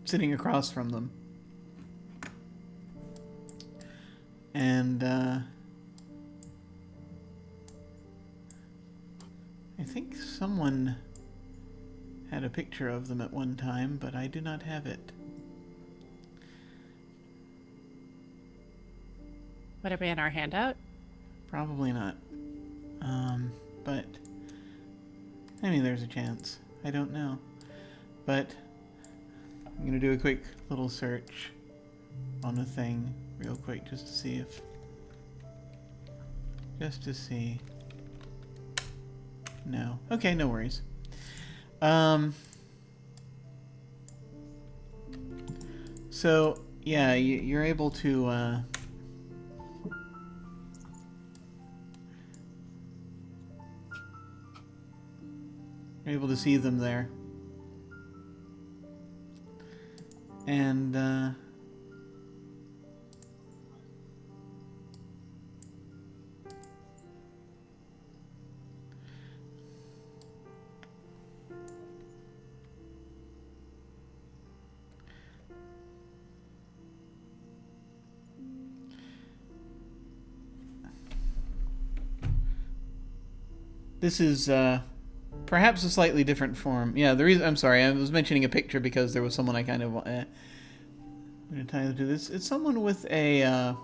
Sitting across from them. And I think someone had a picture of them at one time, but I do not have it. Would it be in our handout? Probably not. But I mean, there's a chance. I don't know. But I'm gonna do a quick little search on a thing real quick just to see. No. Okay, no worries. So yeah, you're able to see them there. And this is perhaps a slightly different form. Yeah, the reason, I'm sorry, I was mentioning a picture because there was someone I kind of I'm going to tie them to this. It's someone with a I'm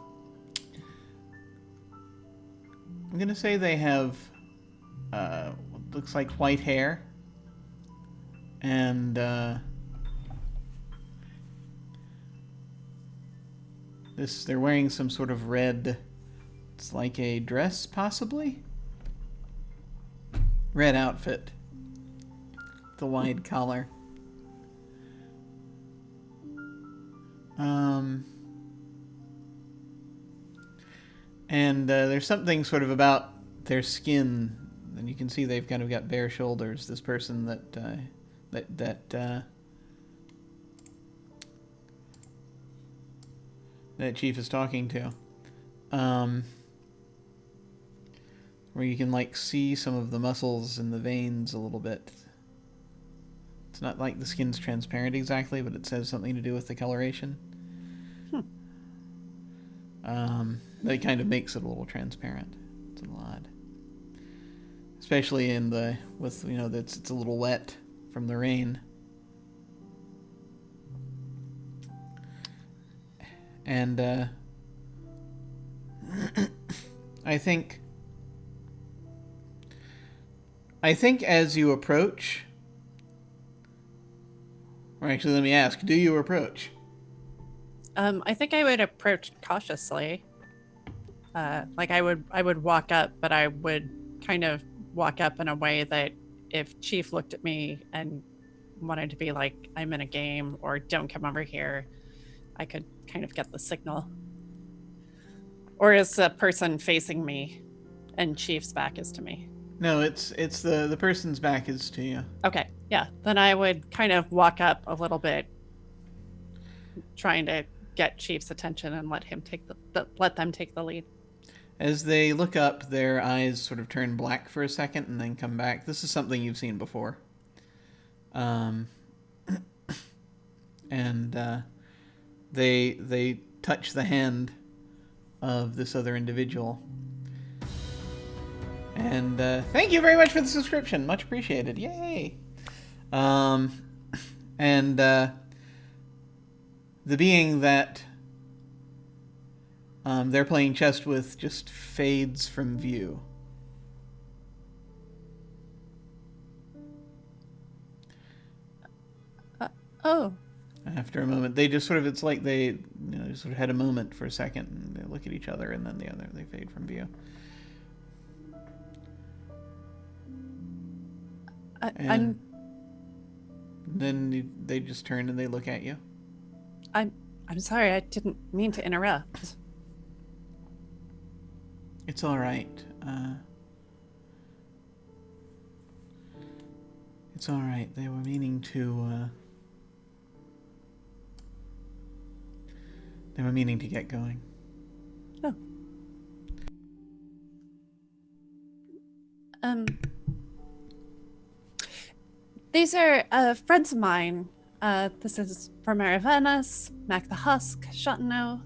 going to say they have what looks like white hair, and they're wearing some sort of red, it's like a dress possibly, red outfit, the wide collar. And there's something sort of about their skin, and you can see they've kind of got bare shoulders. This person that Chief is talking to. Where you can like see some of the muscles in the veins a little bit. It's not like the skin's transparent exactly, but it says something to do with the coloration. That kind of makes it a little transparent. It's a little odd. Especially it's a little wet from the rain. And I think as you approach, or actually let me ask, do you approach? I think I would approach cautiously. Like I would walk up, but I would kind of walk up in a way that if Chief looked at me and wanted to be like, I'm in a game or don't come over here, I could kind of get the signal. Or is the person facing me and Chief's back is to me? No, it's the person's back is to you. Okay, yeah. Then I would kind of walk up a little bit, trying to get Chief's attention and let them take the lead. As they look up, their eyes sort of turn black for a second and then come back. This is something you've seen before. And they touch the hand of this other individual. And thank you very much for the subscription. Much appreciated. Yay! And the being that they're playing chess with just fades from view. Oh. After a moment, they just sort of, it's like they sort of had a moment for a second, and they look at each other, and then they fade from view. And then they just turn and they look at you. I'm sorry, I didn't mean to interrupt. It's all right. It's all right. They were meaning to. They were meaning to get going. Oh. These are friends of mine. This is from Arras, Mac the Husk, Chantino.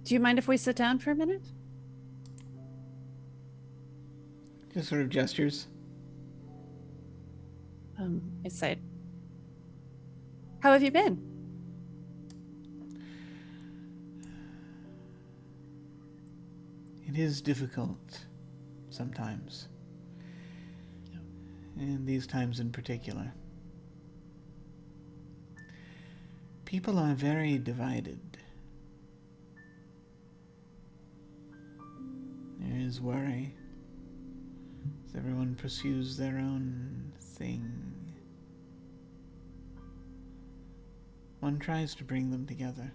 Do you mind if we sit down for a minute? Just sort of gestures. I said, how have you been? It is difficult sometimes. And these times in particular. People are very divided. There is worry as everyone pursues their own thing. One tries to bring them together.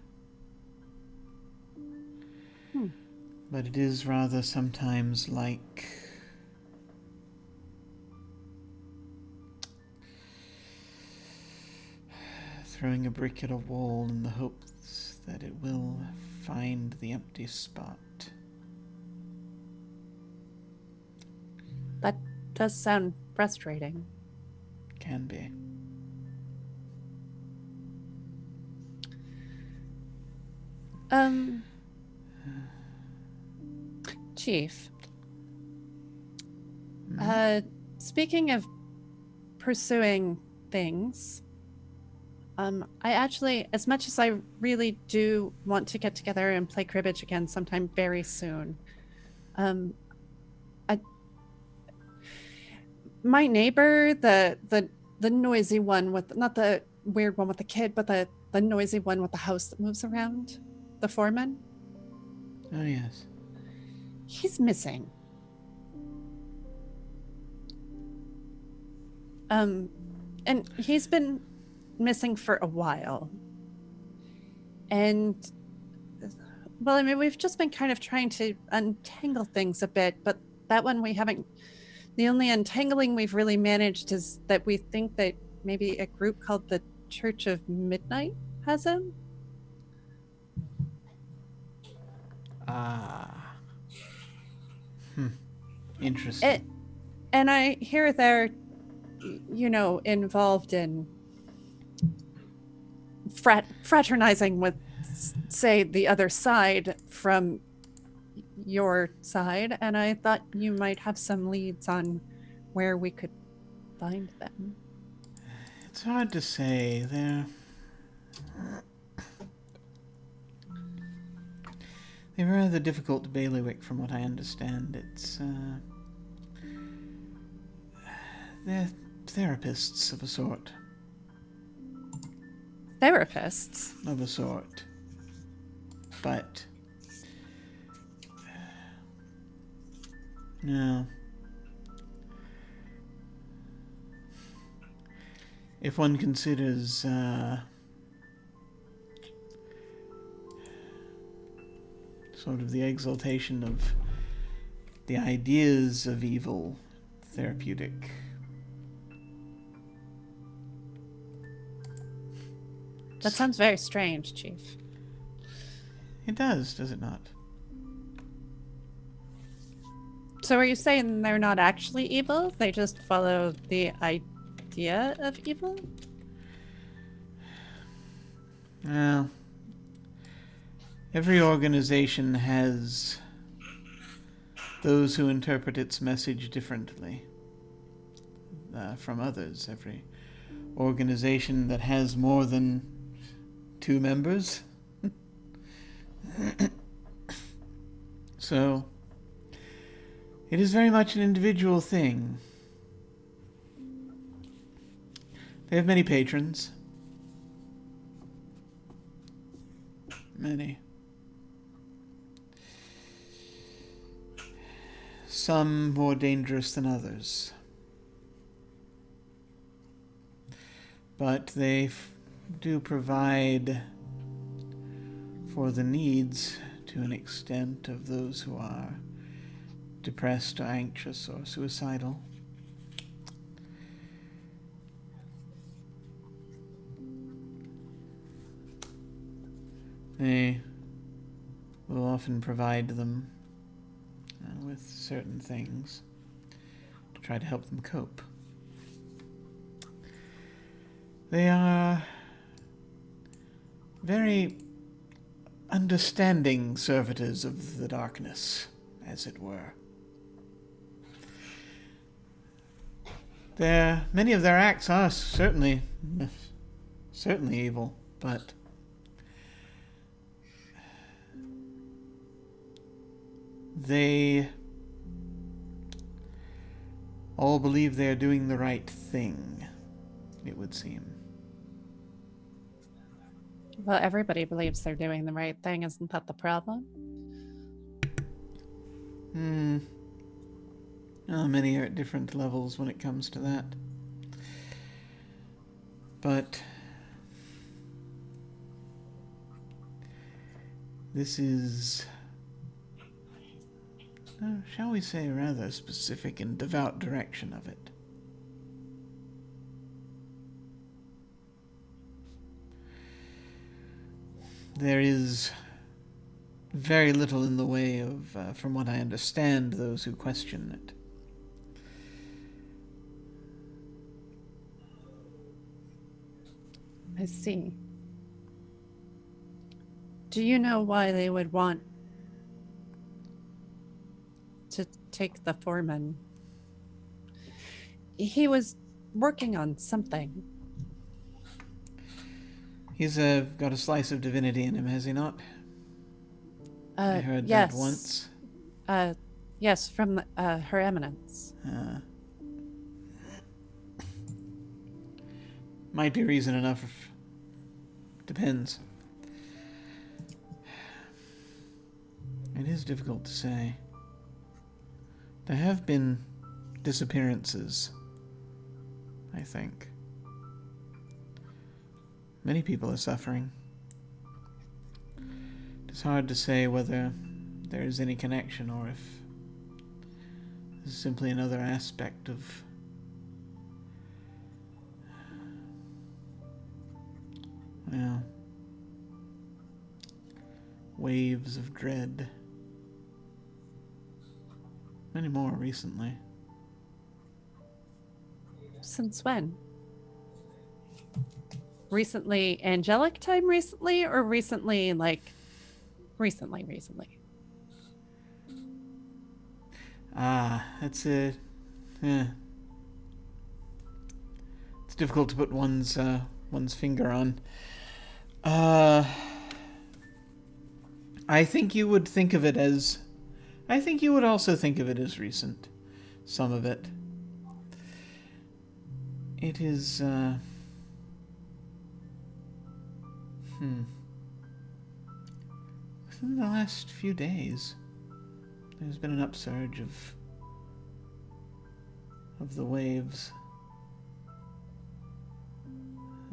But it is rather sometimes like throwing a brick at a wall in the hopes that it will find the empty spot. That does sound frustrating. Can be. Chief. Speaking of pursuing things, I actually, as much as I really do want to get together and play cribbage again sometime very soon, my neighbor, the noisy one with, not the weird one with the kid, but the noisy one with the house that moves around, the foreman. Oh, yes. He's missing. And he's been missing for a while. And, well, I mean, we've just been kind of trying to untangle things a bit, but that one we haven't. The only untangling we've really managed is that we think that maybe a group called the Church of Midnight has him. Ah. Interesting. And I hear they're, involved in fraternizing with, say, the other side from your side, and I thought you might have some leads on where we could find them. It's hard to say. They're rather difficult to bailiwick, from what I understand. They're therapists of a sort. Therapists? Of a sort. But... no. If one considers, sort of the exaltation of the ideas of evil therapeutic. That sounds very strange, Chief. It does it not? So are you saying they're not actually evil? They just follow the idea of evil? Well, every organization has those who interpret its message differently from others. Every organization that has more than 2 members. So, it is very much an individual thing. They have many patrons. Many. Some more dangerous than others. But they do provide for the needs, to an extent, of those who are depressed or anxious or suicidal. They will often provide them with certain things to try to help them cope. They are very understanding servitors of the darkness, as it were. Many of their acts are certainly evil, but they all believe they're doing the right thing, it would seem. Well, everybody believes they're doing the right thing. Isn't that the problem? Well, many are at different levels when it comes to that. But this is, shall we say, a rather specific and devout direction of it. There is very little in the way of, from what I understand, those who question it. I see. Do you know why they would want to take the foreman? He was working on something. He's got a slice of divinity in him, has he not? I heard that once. Yes, from Her Eminence. Might be reason enough. Depends. It is difficult to say. There have been disappearances, I think. Many people are suffering. It's hard to say whether there is any connection or if this is simply another aspect of Yeah. Waves of dread. Many more recently. Since when? Recently, angelic time recently, or recently, like, recently? That's a... Yeah. It's difficult to put one's finger on. I think you would think of it as... I think you would also think of it as recent. Some of it. It is, Within the last few days, there's been an upsurge of the waves.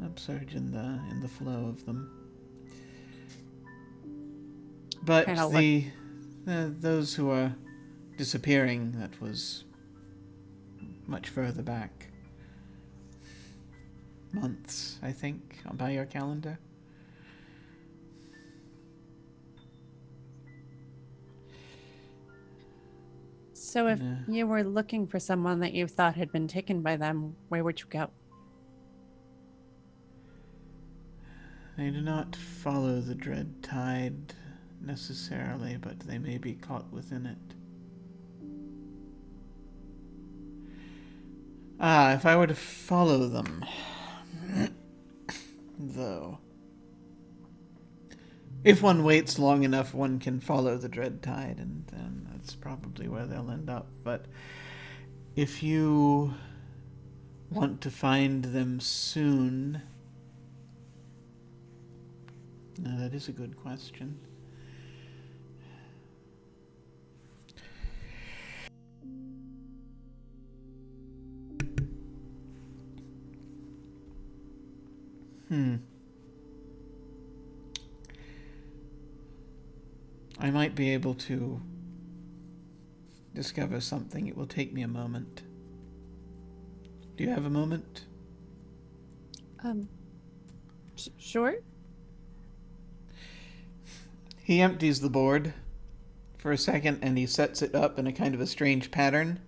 Upsurge in the flow of them. But those who are disappearing, that was much further back. Months, I think, by your calendar. So if you were looking for someone that you thought had been taken by them, where would you go? They do not follow the dread tide necessarily, but they may be caught within it. If I were to follow them, though. If one waits long enough, one can follow the dread tide, and then that's probably where they'll end up. But if you want to find them soon... Now, that is a good question. I might be able to discover something. It will take me a moment. Do you have a moment? Sure. He empties the board for a second and he sets it up in a kind of a strange pattern.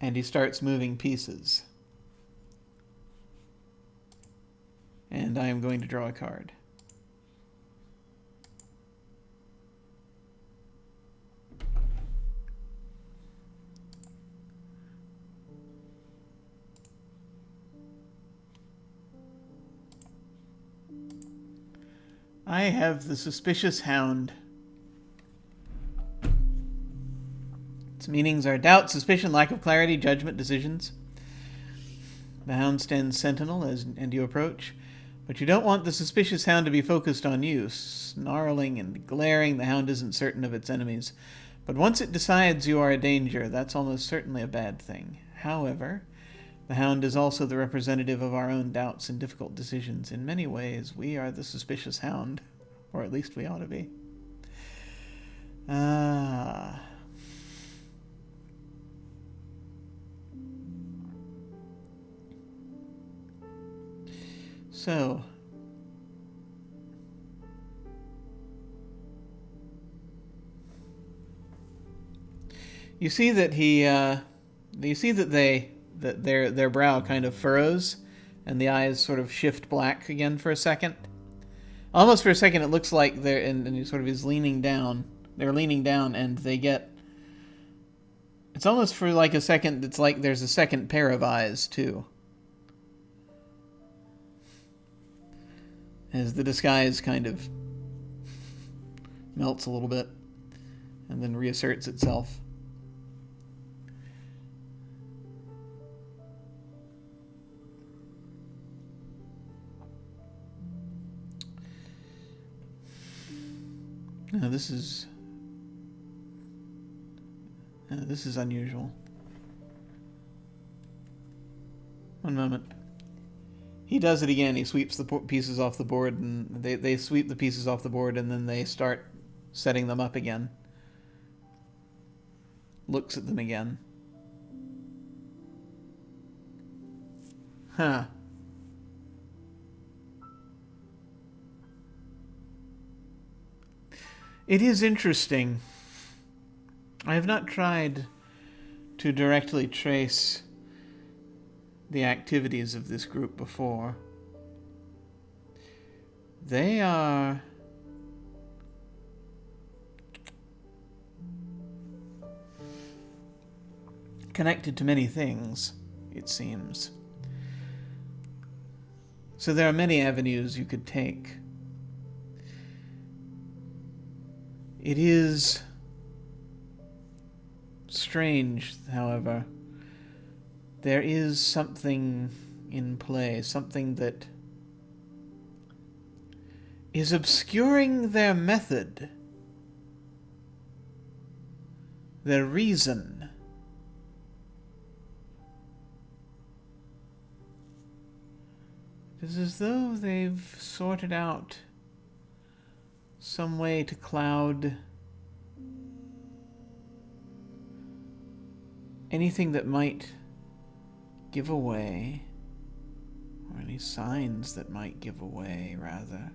And he starts moving pieces. And I am going to draw a card. I have the Suspicious Hound. Its meanings are doubt, suspicion, lack of clarity, judgment, decisions. The hound stands sentinel and you approach. But you don't want the Suspicious Hound to be focused on you. Snarling and glaring, the hound isn't certain of its enemies. But once it decides you are a danger, that's almost certainly a bad thing. However, the hound is also the representative of our own doubts and difficult decisions. In many ways, we are the Suspicious Hound. Or at least we ought to be. So, you see that their brow kind of furrows, and the eyes sort of shift black again for a second. Almost for a second, it looks like they're and he sort of is leaning down. They're leaning down, and they get. It's almost for like a second. It's like there's a second pair of eyes too. As the disguise kind of melts a little bit and then reasserts itself. Now, this is unusual. One moment. He does it again. He sweeps the pieces off the board, and they sweep the pieces off the board, and then they start setting them up again. Looks at them again. Huh. It is interesting. I have not tried to directly trace the activities of this group before. They are connected to many things, it seems. So there are many avenues you could take. It is strange, however. There is something in play, something that is obscuring their method, their reason. It's as though they've sorted out some way to cloud anything that might give away, or any signs that might give away, rather,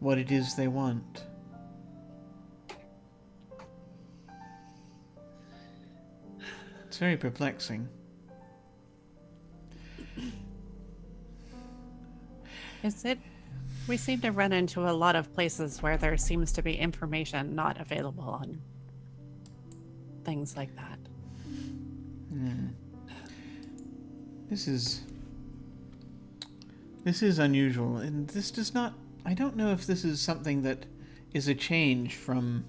what it is they want. It's very perplexing. We seem to run into a lot of places where there seems to be information not available on things like that. This is unusual, and this does not. I don't know if this is something that is a change from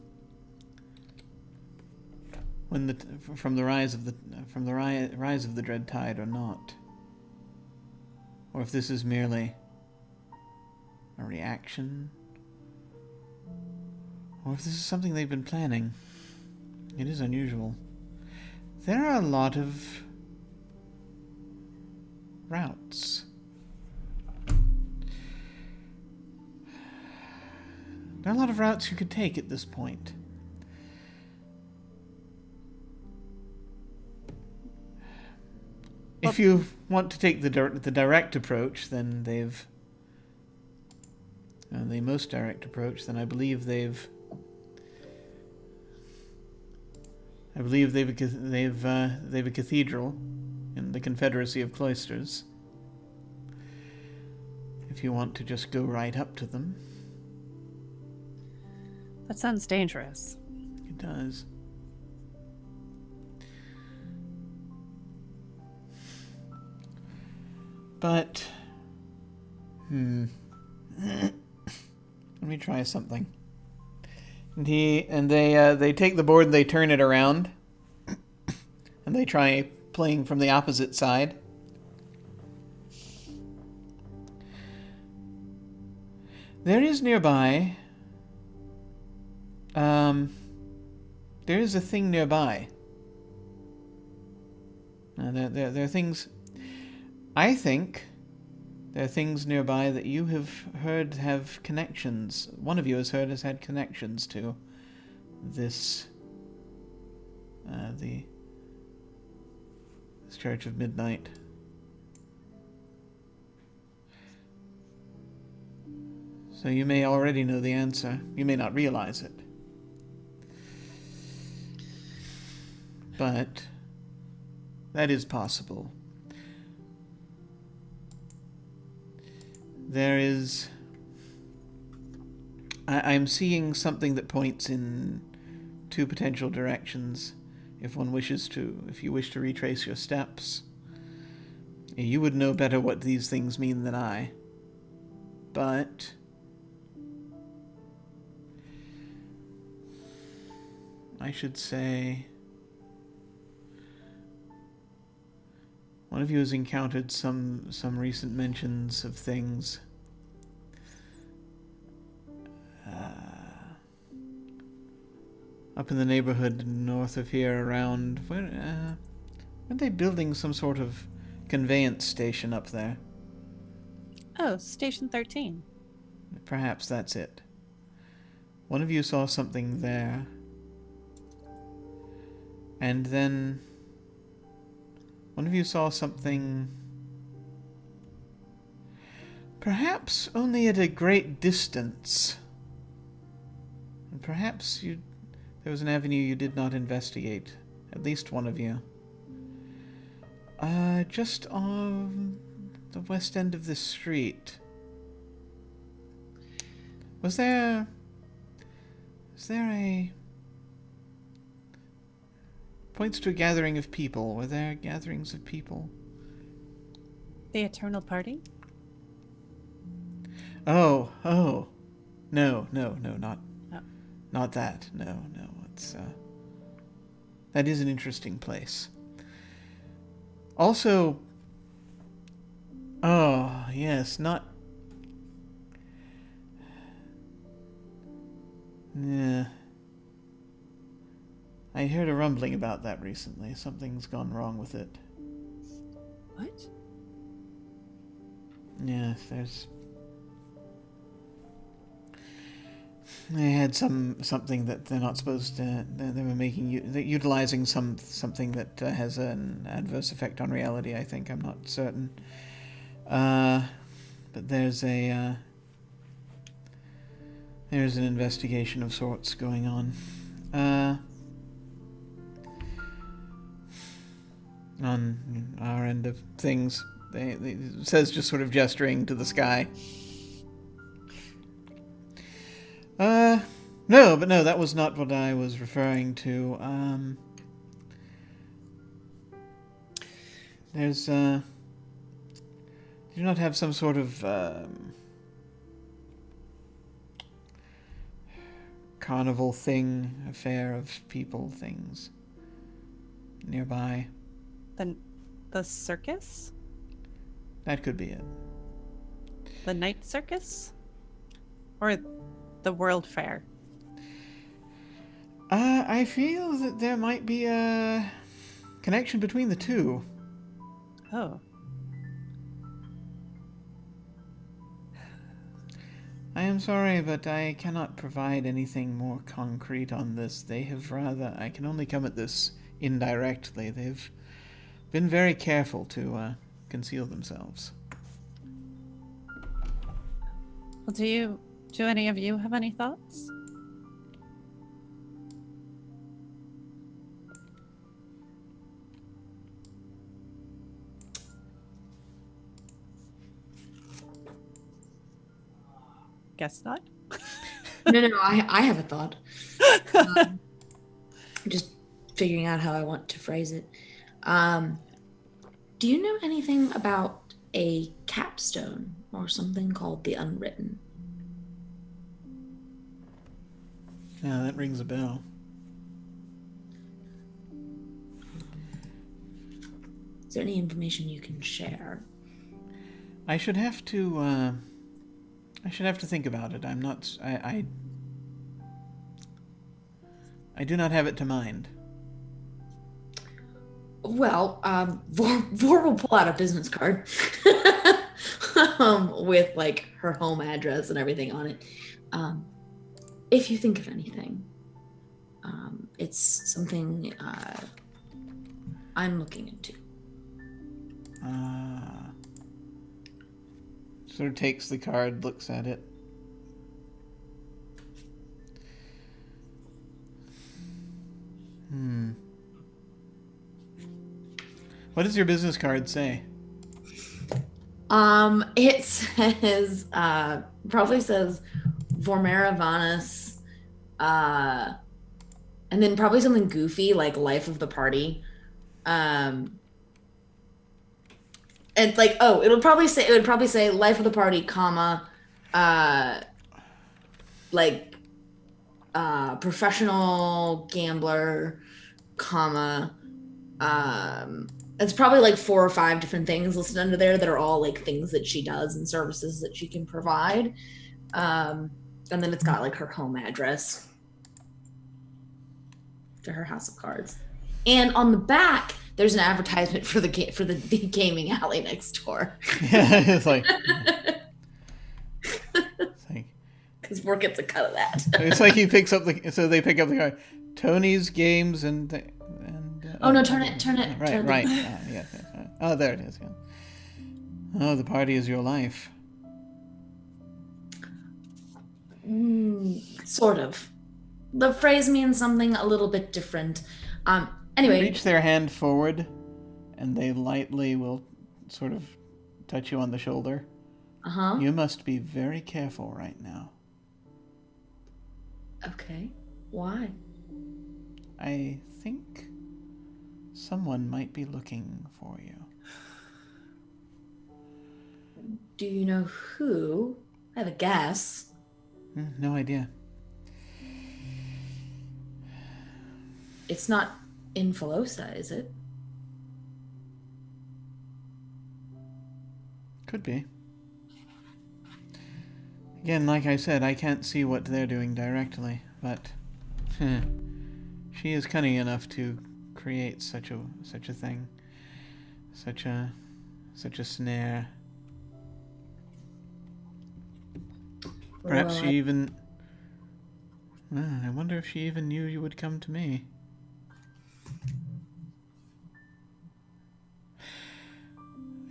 the rise of the Dread Tide or not, or if this is merely a reaction, or if this is something they've been planning. It is unusual. There are a lot of routes. There are a lot of routes you could take at this point. If you want to take the direct approach, then they've the most direct approach. Then I believe they've a cathedral in the Confederacy of Cloisters. If you want to just go right up to them. That sounds dangerous. It does. But, let me try something. And they take the board and they turn it around, and they try playing from the opposite side. There is nearby. There is a thing nearby. There are things. I think there are things nearby that you have heard have connections. One of you has had connections to this this Church of Midnight. So you may already know the answer. You may not realize it. But that is possible. There is... I'm seeing something that points in two potential directions. If you wish to retrace your steps. You would know better what these things mean than I. But... I should say... One of you has encountered some recent mentions of things. Up in the neighborhood north of here around... Aren't they building some sort of conveyance station up there? Oh, Station 13. Perhaps that's it. One of you saw something there. And then... one of you saw something... Perhaps only at a great distance. And perhaps there was an avenue you did not investigate. At least one of you. Just on the west end of this street. Was there a... Points to a gathering of people. Were there gatherings of people? The Eternal Party? Oh. No, not... Oh. Not that. No. It's, that is an interesting place. Also... Oh, yes, not... Yeah. I heard a rumbling about that recently. Something's gone wrong with it. What? Yeah, they had something that they're not supposed to. They were they're utilizing something that has an adverse effect on reality. I think I'm not certain. But there's an investigation of sorts going on. On our end of things, it says, just sort of gesturing to the sky. No, that was not what I was referring to. There's, do you not have some sort of, carnival thing, affair of people, things nearby? The circus? That could be it. The night circus? Or the World Fair? I feel that there might be a connection between the two. Oh. I am sorry, but I cannot provide anything more concrete on this. I can only come at this indirectly. They've been very careful to conceal themselves. Well, do any of you have any thoughts? Guess not. No, I have a thought. Just figuring out how I want to phrase it. Do you know anything about a capstone or something called the Unwritten? Yeah, that rings a bell. Is there any information you can share? I should have to think about it. I'm not. I do not have it to mind. Well, Vor will pull out a business card with like her home address and everything on it. If you think of anything, it's something I'm looking into. Sort of takes the card, looks at it. What does your business card say? It says, probably says Vormera Vanus, and then probably something goofy like life of the party. And like, it would probably say life of the party, comma, professional gambler, comma, it's probably like 4 or 5 different things listed under there that are all like things that she does and services that she can provide. And then it's got like her home address to her house of cards. And on the back, there's an advertisement for the gaming alley next door. Yeah, it's like because Work gets a cut of that. It's like he picks up so they pick up the card. Tony's Games and turn it. Right. Yeah. Oh, there it is. Yeah. Oh, the party is your life. Sort of. The phrase means something a little bit different. Anyway. Reach their hand forward, and they lightly will sort of touch you on the shoulder. Uh-huh. You must be very careful right now. Okay. Why? I think someone might be looking for you. Do you know who? I have a guess. No idea. It's not Infalosa, is it? Could be. Again, like I said, I can't see what they're doing directly, but she is cunning enough to create such a thing, such a snare. Perhaps she even. I wonder if she even knew you would come to me.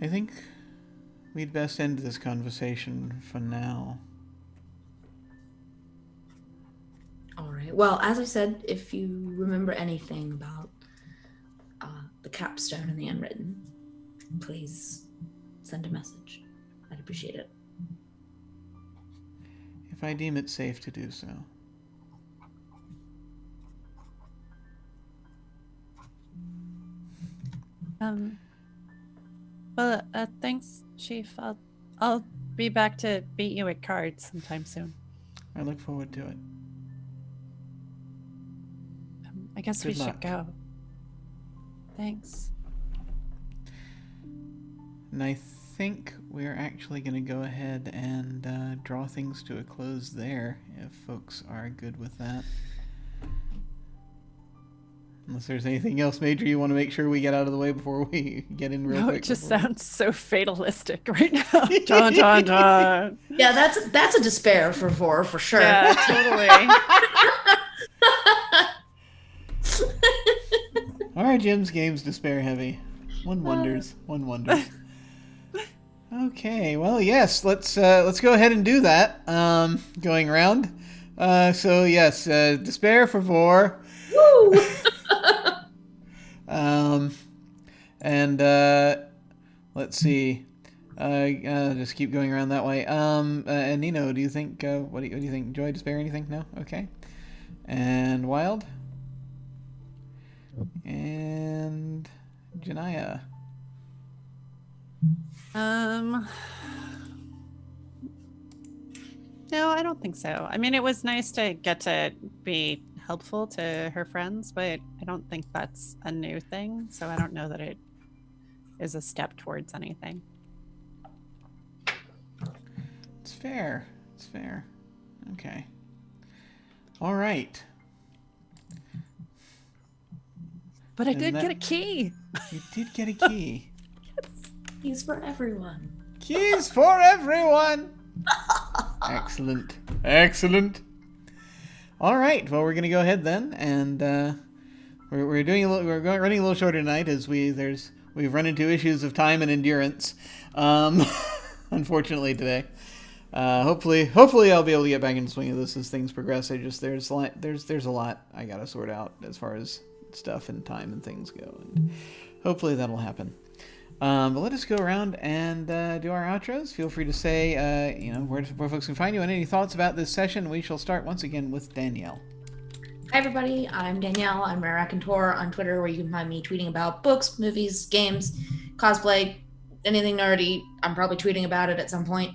I think we'd best end this conversation for now. All right. Well, as I said, if you remember anything about the capstone and the unwritten, please send a message. I'd appreciate it. If I deem it safe to do so. Well, thanks, Chief. I'll be back to beat you at cards sometime soon. I look forward to it. I guess Good we luck. should go. Thanks. And I think we're actually going to go ahead and draw things to a close there, if folks are good with that. Unless there's anything else major you want to make sure we get out of the way before we get in real No, quick. it just sounds so fatalistic right now. Dun, dun, dun. Yeah, that's a despair for Vor, for sure. Yeah, totally. All right, Jim's game's despair heavy. One wonders. Okay, well, yes, let's go ahead and do that. Going around. So yes, despair for Vor. Woo! And let's see. Just keep going around that way. And Nino, do you think? What do you think? Joy, despair, anything? No. Okay. And Wilde. And Djinnaya. No, I don't think so. I mean, it was nice to get to be helpful to her friends, but I don't think that's a new thing. So I don't know that it is a step towards anything. It's fair. Okay. All right. But I And did that- get a key. You did get a key. He's for everyone. Keys for everyone. Excellent. All right. Well, we're gonna go ahead then, and we're running a little shorter tonight as we've run into issues of time and endurance. Unfortunately today. Hopefully I'll be able to get back in the swing of this as things progress. There's a lot I gotta sort out as far as stuff and time and things go, and hopefully that'll happen. But let us go around and do our outros. Feel free to say where folks can find you and any thoughts about this session. We shall start once again with Danielle. Hi everybody, I'm Danielle. I'm Rare Raconteur on Twitter, where you can find me tweeting about books, movies, games, cosplay, anything nerdy. I'm probably tweeting about it at some point.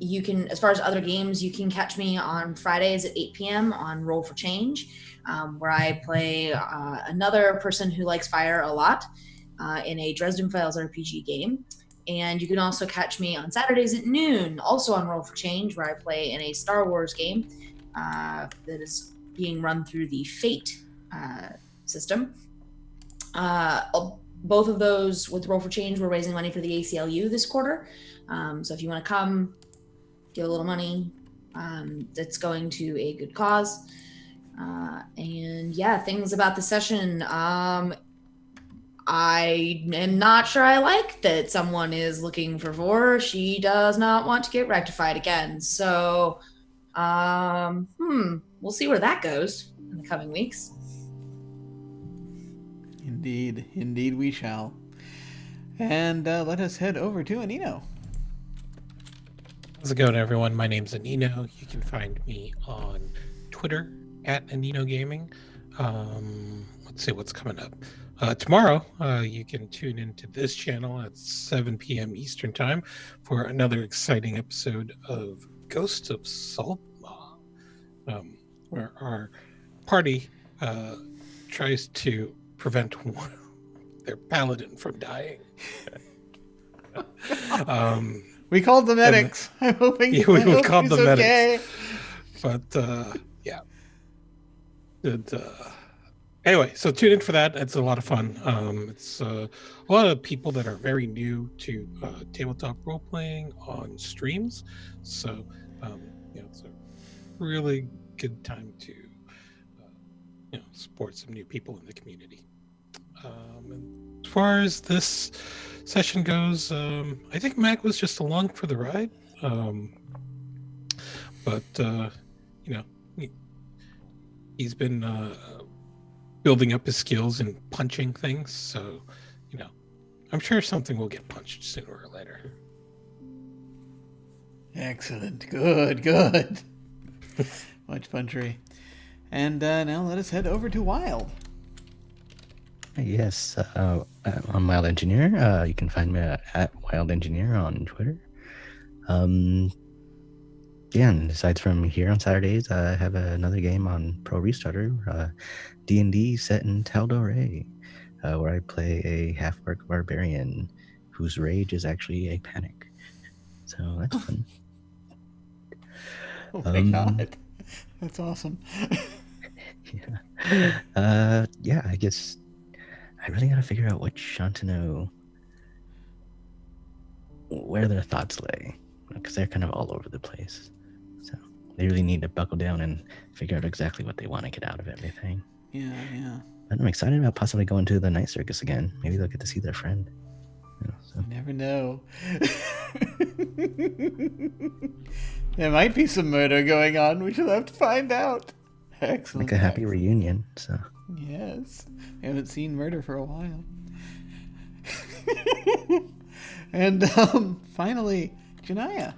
You can, as far as other games, you can catch me on Fridays at 8 p.m. on Roll for Change, where I play another person who likes fire a lot in a Dresden Files RPG game. And you can also catch me on Saturdays at noon, also on Roll for Change, where I play in a Star Wars game that is being run through the Fate system. Both of those with Roll for Change, we're raising money for the ACLU this quarter. So if you want to come, give a little money, that's going to a good cause. And yeah, things about the session. I am not sure I like that someone is looking for Vor. She does not want to get rectified again. So We'll see where that goes in the coming weeks. Indeed we shall. And let us head over to Anino. How's it going, everyone? My name's Anino. You can find me on Twitter at Anino Gaming. Let's see what's coming up. Tomorrow, you can tune into this channel at 7 p.m. Eastern Time for another exciting episode of Ghosts of Saltlaw, where our party tries to prevent their paladin from dying. We called the medics. I'm hoping we called the okay. Medics. But yeah. Anyway, so tune in for that. It's a lot of fun. It's a lot of people that are very new to tabletop role playing on streams. So it's a really good time to support some new people in the community. And as far as this session goes, I think Mac was just along for the ride. But he's been building up his skills in punching things, so I'm sure something will get punched sooner or later. Excellent. Good. Much punchery. And now let us head over to Wilde. Yes, I'm Wilde Engineer. You can find me at Wilde Engineer on Twitter. Yeah, and besides from here on Saturdays, I have another game on Pro Restarter, D&D set in Tal'Dorei, where I play a half-orc barbarian whose rage is actually a panic. So that's fun. Oh my god. That's awesome. Yeah, I guess I really gotta figure out which Shantano, where their thoughts lay, because they're kind of all over the place. So they really need to buckle down and figure out exactly what they want to get out of everything. Yeah. But I'm excited about possibly going to the night circus again. Maybe they'll get to see their friend. So. You never know. There might be some murder going on. We shall have to find out. Excellent. Like a happy reunion. So. Yes. We haven't seen murder for a while. And finally, Djinnaya.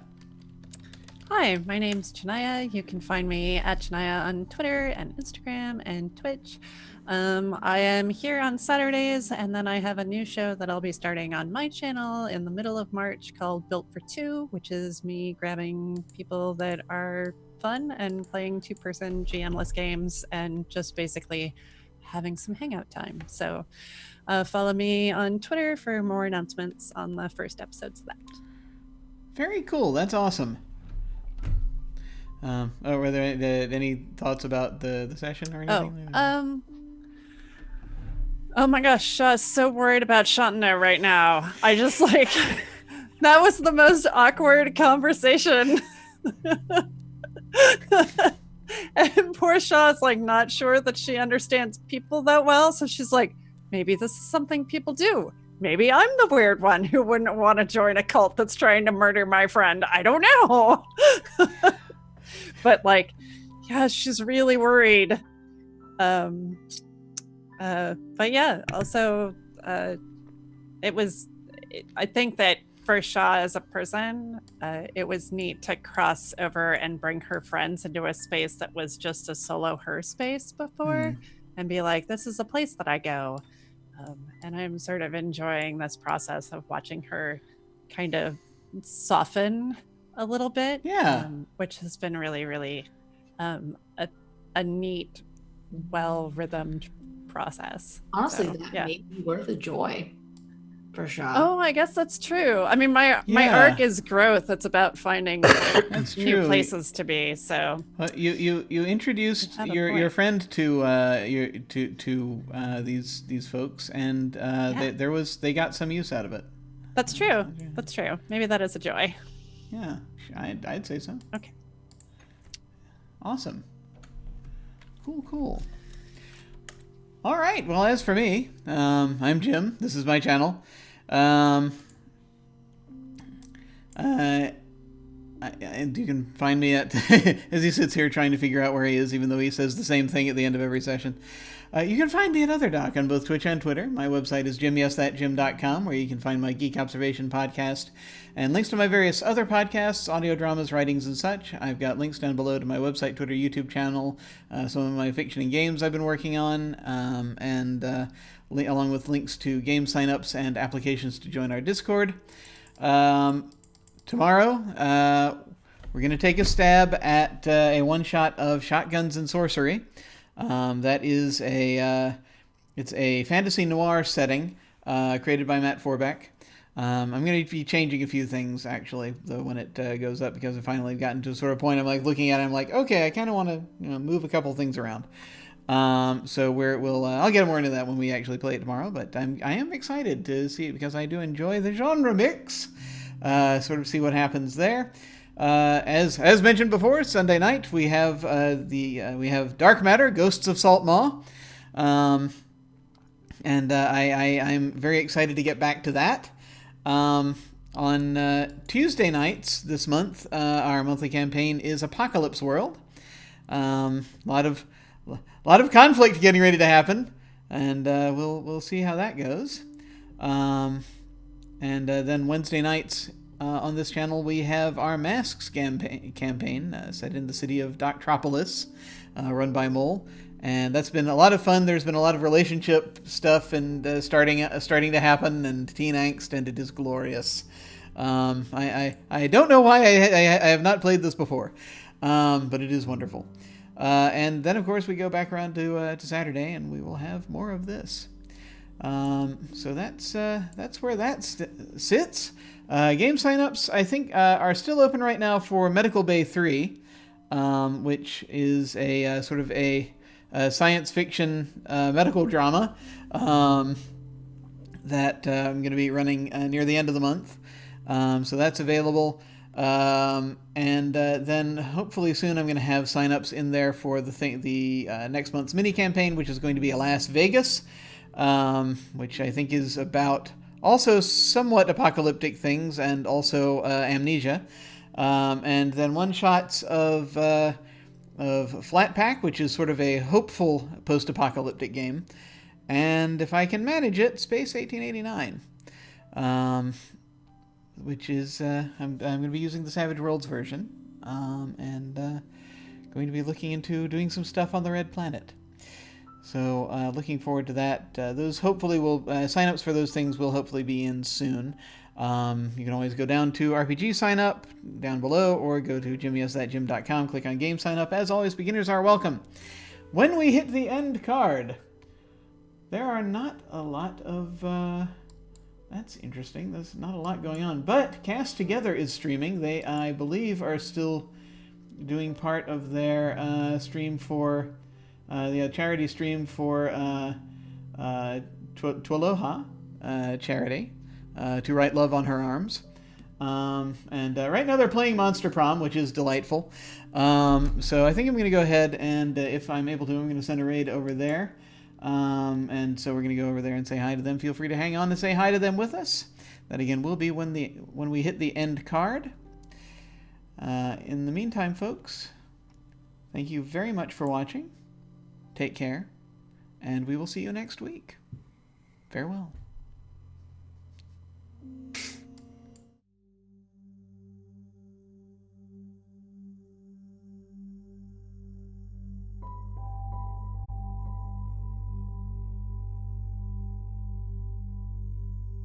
Hi, my name's Djinnaya. You can find me at Djinnaya on Twitter and Instagram and Twitch. I am here on Saturdays, and then I have a new show that I'll be starting on my channel in the middle of March called Built for Two, which is me grabbing people that are fun and playing two-person GM-less games and just basically having some hangout time. So follow me on Twitter for more announcements on the first episodes of that. Very cool. That's awesome. Were there any thoughts about the session or anything? Oh my gosh, Shaw's so worried about Shantano right now. I just that was the most awkward conversation. And poor Shaw's not sure that she understands people that well, so she's like, maybe this is something people do. Maybe I'm the weird one who wouldn't want to join a cult that's trying to murder my friend. I don't know. But yeah, she's really worried. But yeah, also I think that for Shaw as a person, it was neat to cross over and bring her friends into a space that was just a solo her space before, and be like, this is a place that I go. And I'm sort of enjoying this process of watching her kind of soften a little bit, which has been really, really a neat, well-rhythmed process. Honestly, that may be worth a joy for sure. Oh, I guess that's true. I mean, my arc is growth. It's about finding new places to be. So you introduced your friend to these folks, and they got some use out of it. That's true. That's true. Maybe that is a joy. Yeah, I'd say so. Okay. Awesome. Cool. All right. Well, as for me, I'm Jim. This is my channel. and you can find me at as he sits here trying to figure out where he is, even though he says the same thing at the end of every session. You can find me at OtherDoc on both Twitch and Twitter. My website is jimyesthatjim.com, where you can find my Geek Observation podcast and links to my various other podcasts, audio dramas, writings, and such. I've got links down below to my website, Twitter, YouTube channel, some of my fiction and games I've been working on, and along with links to game signups and applications to join our Discord. Tomorrow, we're going to take a stab at a one-shot of Shotguns and Sorcery. That is it's a fantasy noir setting created by Matt Forbeck. I'm going to be changing a few things, actually, though, when it goes up, because I've finally gotten to a sort of point I'm like looking at it, I'm like, okay, I kind of want to move a couple things around. So I'll get more into that when we actually play it tomorrow, but I am excited to see it because I do enjoy the genre mix. Sort of see what happens there. As mentioned before, Sunday night we have we have Dark Matter, Ghosts of Salt Maw, and I'm very excited to get back to that. On Tuesday nights this month, our monthly campaign is Apocalypse World. A lot of conflict getting ready to happen, and we'll see how that goes. And then Wednesday nights on this channel we have our Masks campaign set in the city of Doctropolis, run by Mole, and that's been a lot of fun. There's been a lot of relationship stuff and starting to happen, and teen angst, and it is glorious. I don't know why I have not played this before, but it is wonderful. And then of course we go back around to Saturday, and we will have more of this. So that's where that sits. Game signups, I think, are still open right now for Medical Bay 3, which is a sort of a science fiction medical drama that I'm going to be running near the end of the month. So that's available. And then hopefully soon I'm going to have signups in there for the next month's mini campaign, which is going to be Las Vegas. Which I think is about also somewhat apocalyptic things and also amnesia. And then one-shots of Flat Pack, which is sort of a hopeful post-apocalyptic game. And if I can manage it, Space 1889. Which is, I'm going to be using the Savage Worlds version. And going to be looking into doing some stuff on the Red Planet. So looking forward to that. Those hopefully will signups for those things will hopefully be in soon. You can always go down to RPG sign up down below, or go to jimyesthatjim.com, click on game sign up. As always, beginners are welcome. When we hit the end card, there are not a lot of that's interesting. There's not a lot going on, but Cast Together is streaming. They, I believe, are still doing part of their stream for the charity stream for Twaloha charity, To Write Love on Her Arms. And right now they're playing Monster Prom, which is delightful. So I think I'm going to go ahead and, if I'm able to, I'm going to send a raid over there. And so we're going to go over there and say hi to them. Feel free to hang on and say hi to them with us. That again will be when we hit the end card. In the meantime, folks, thank you very much for watching. Take care, and we will see you next week. Farewell.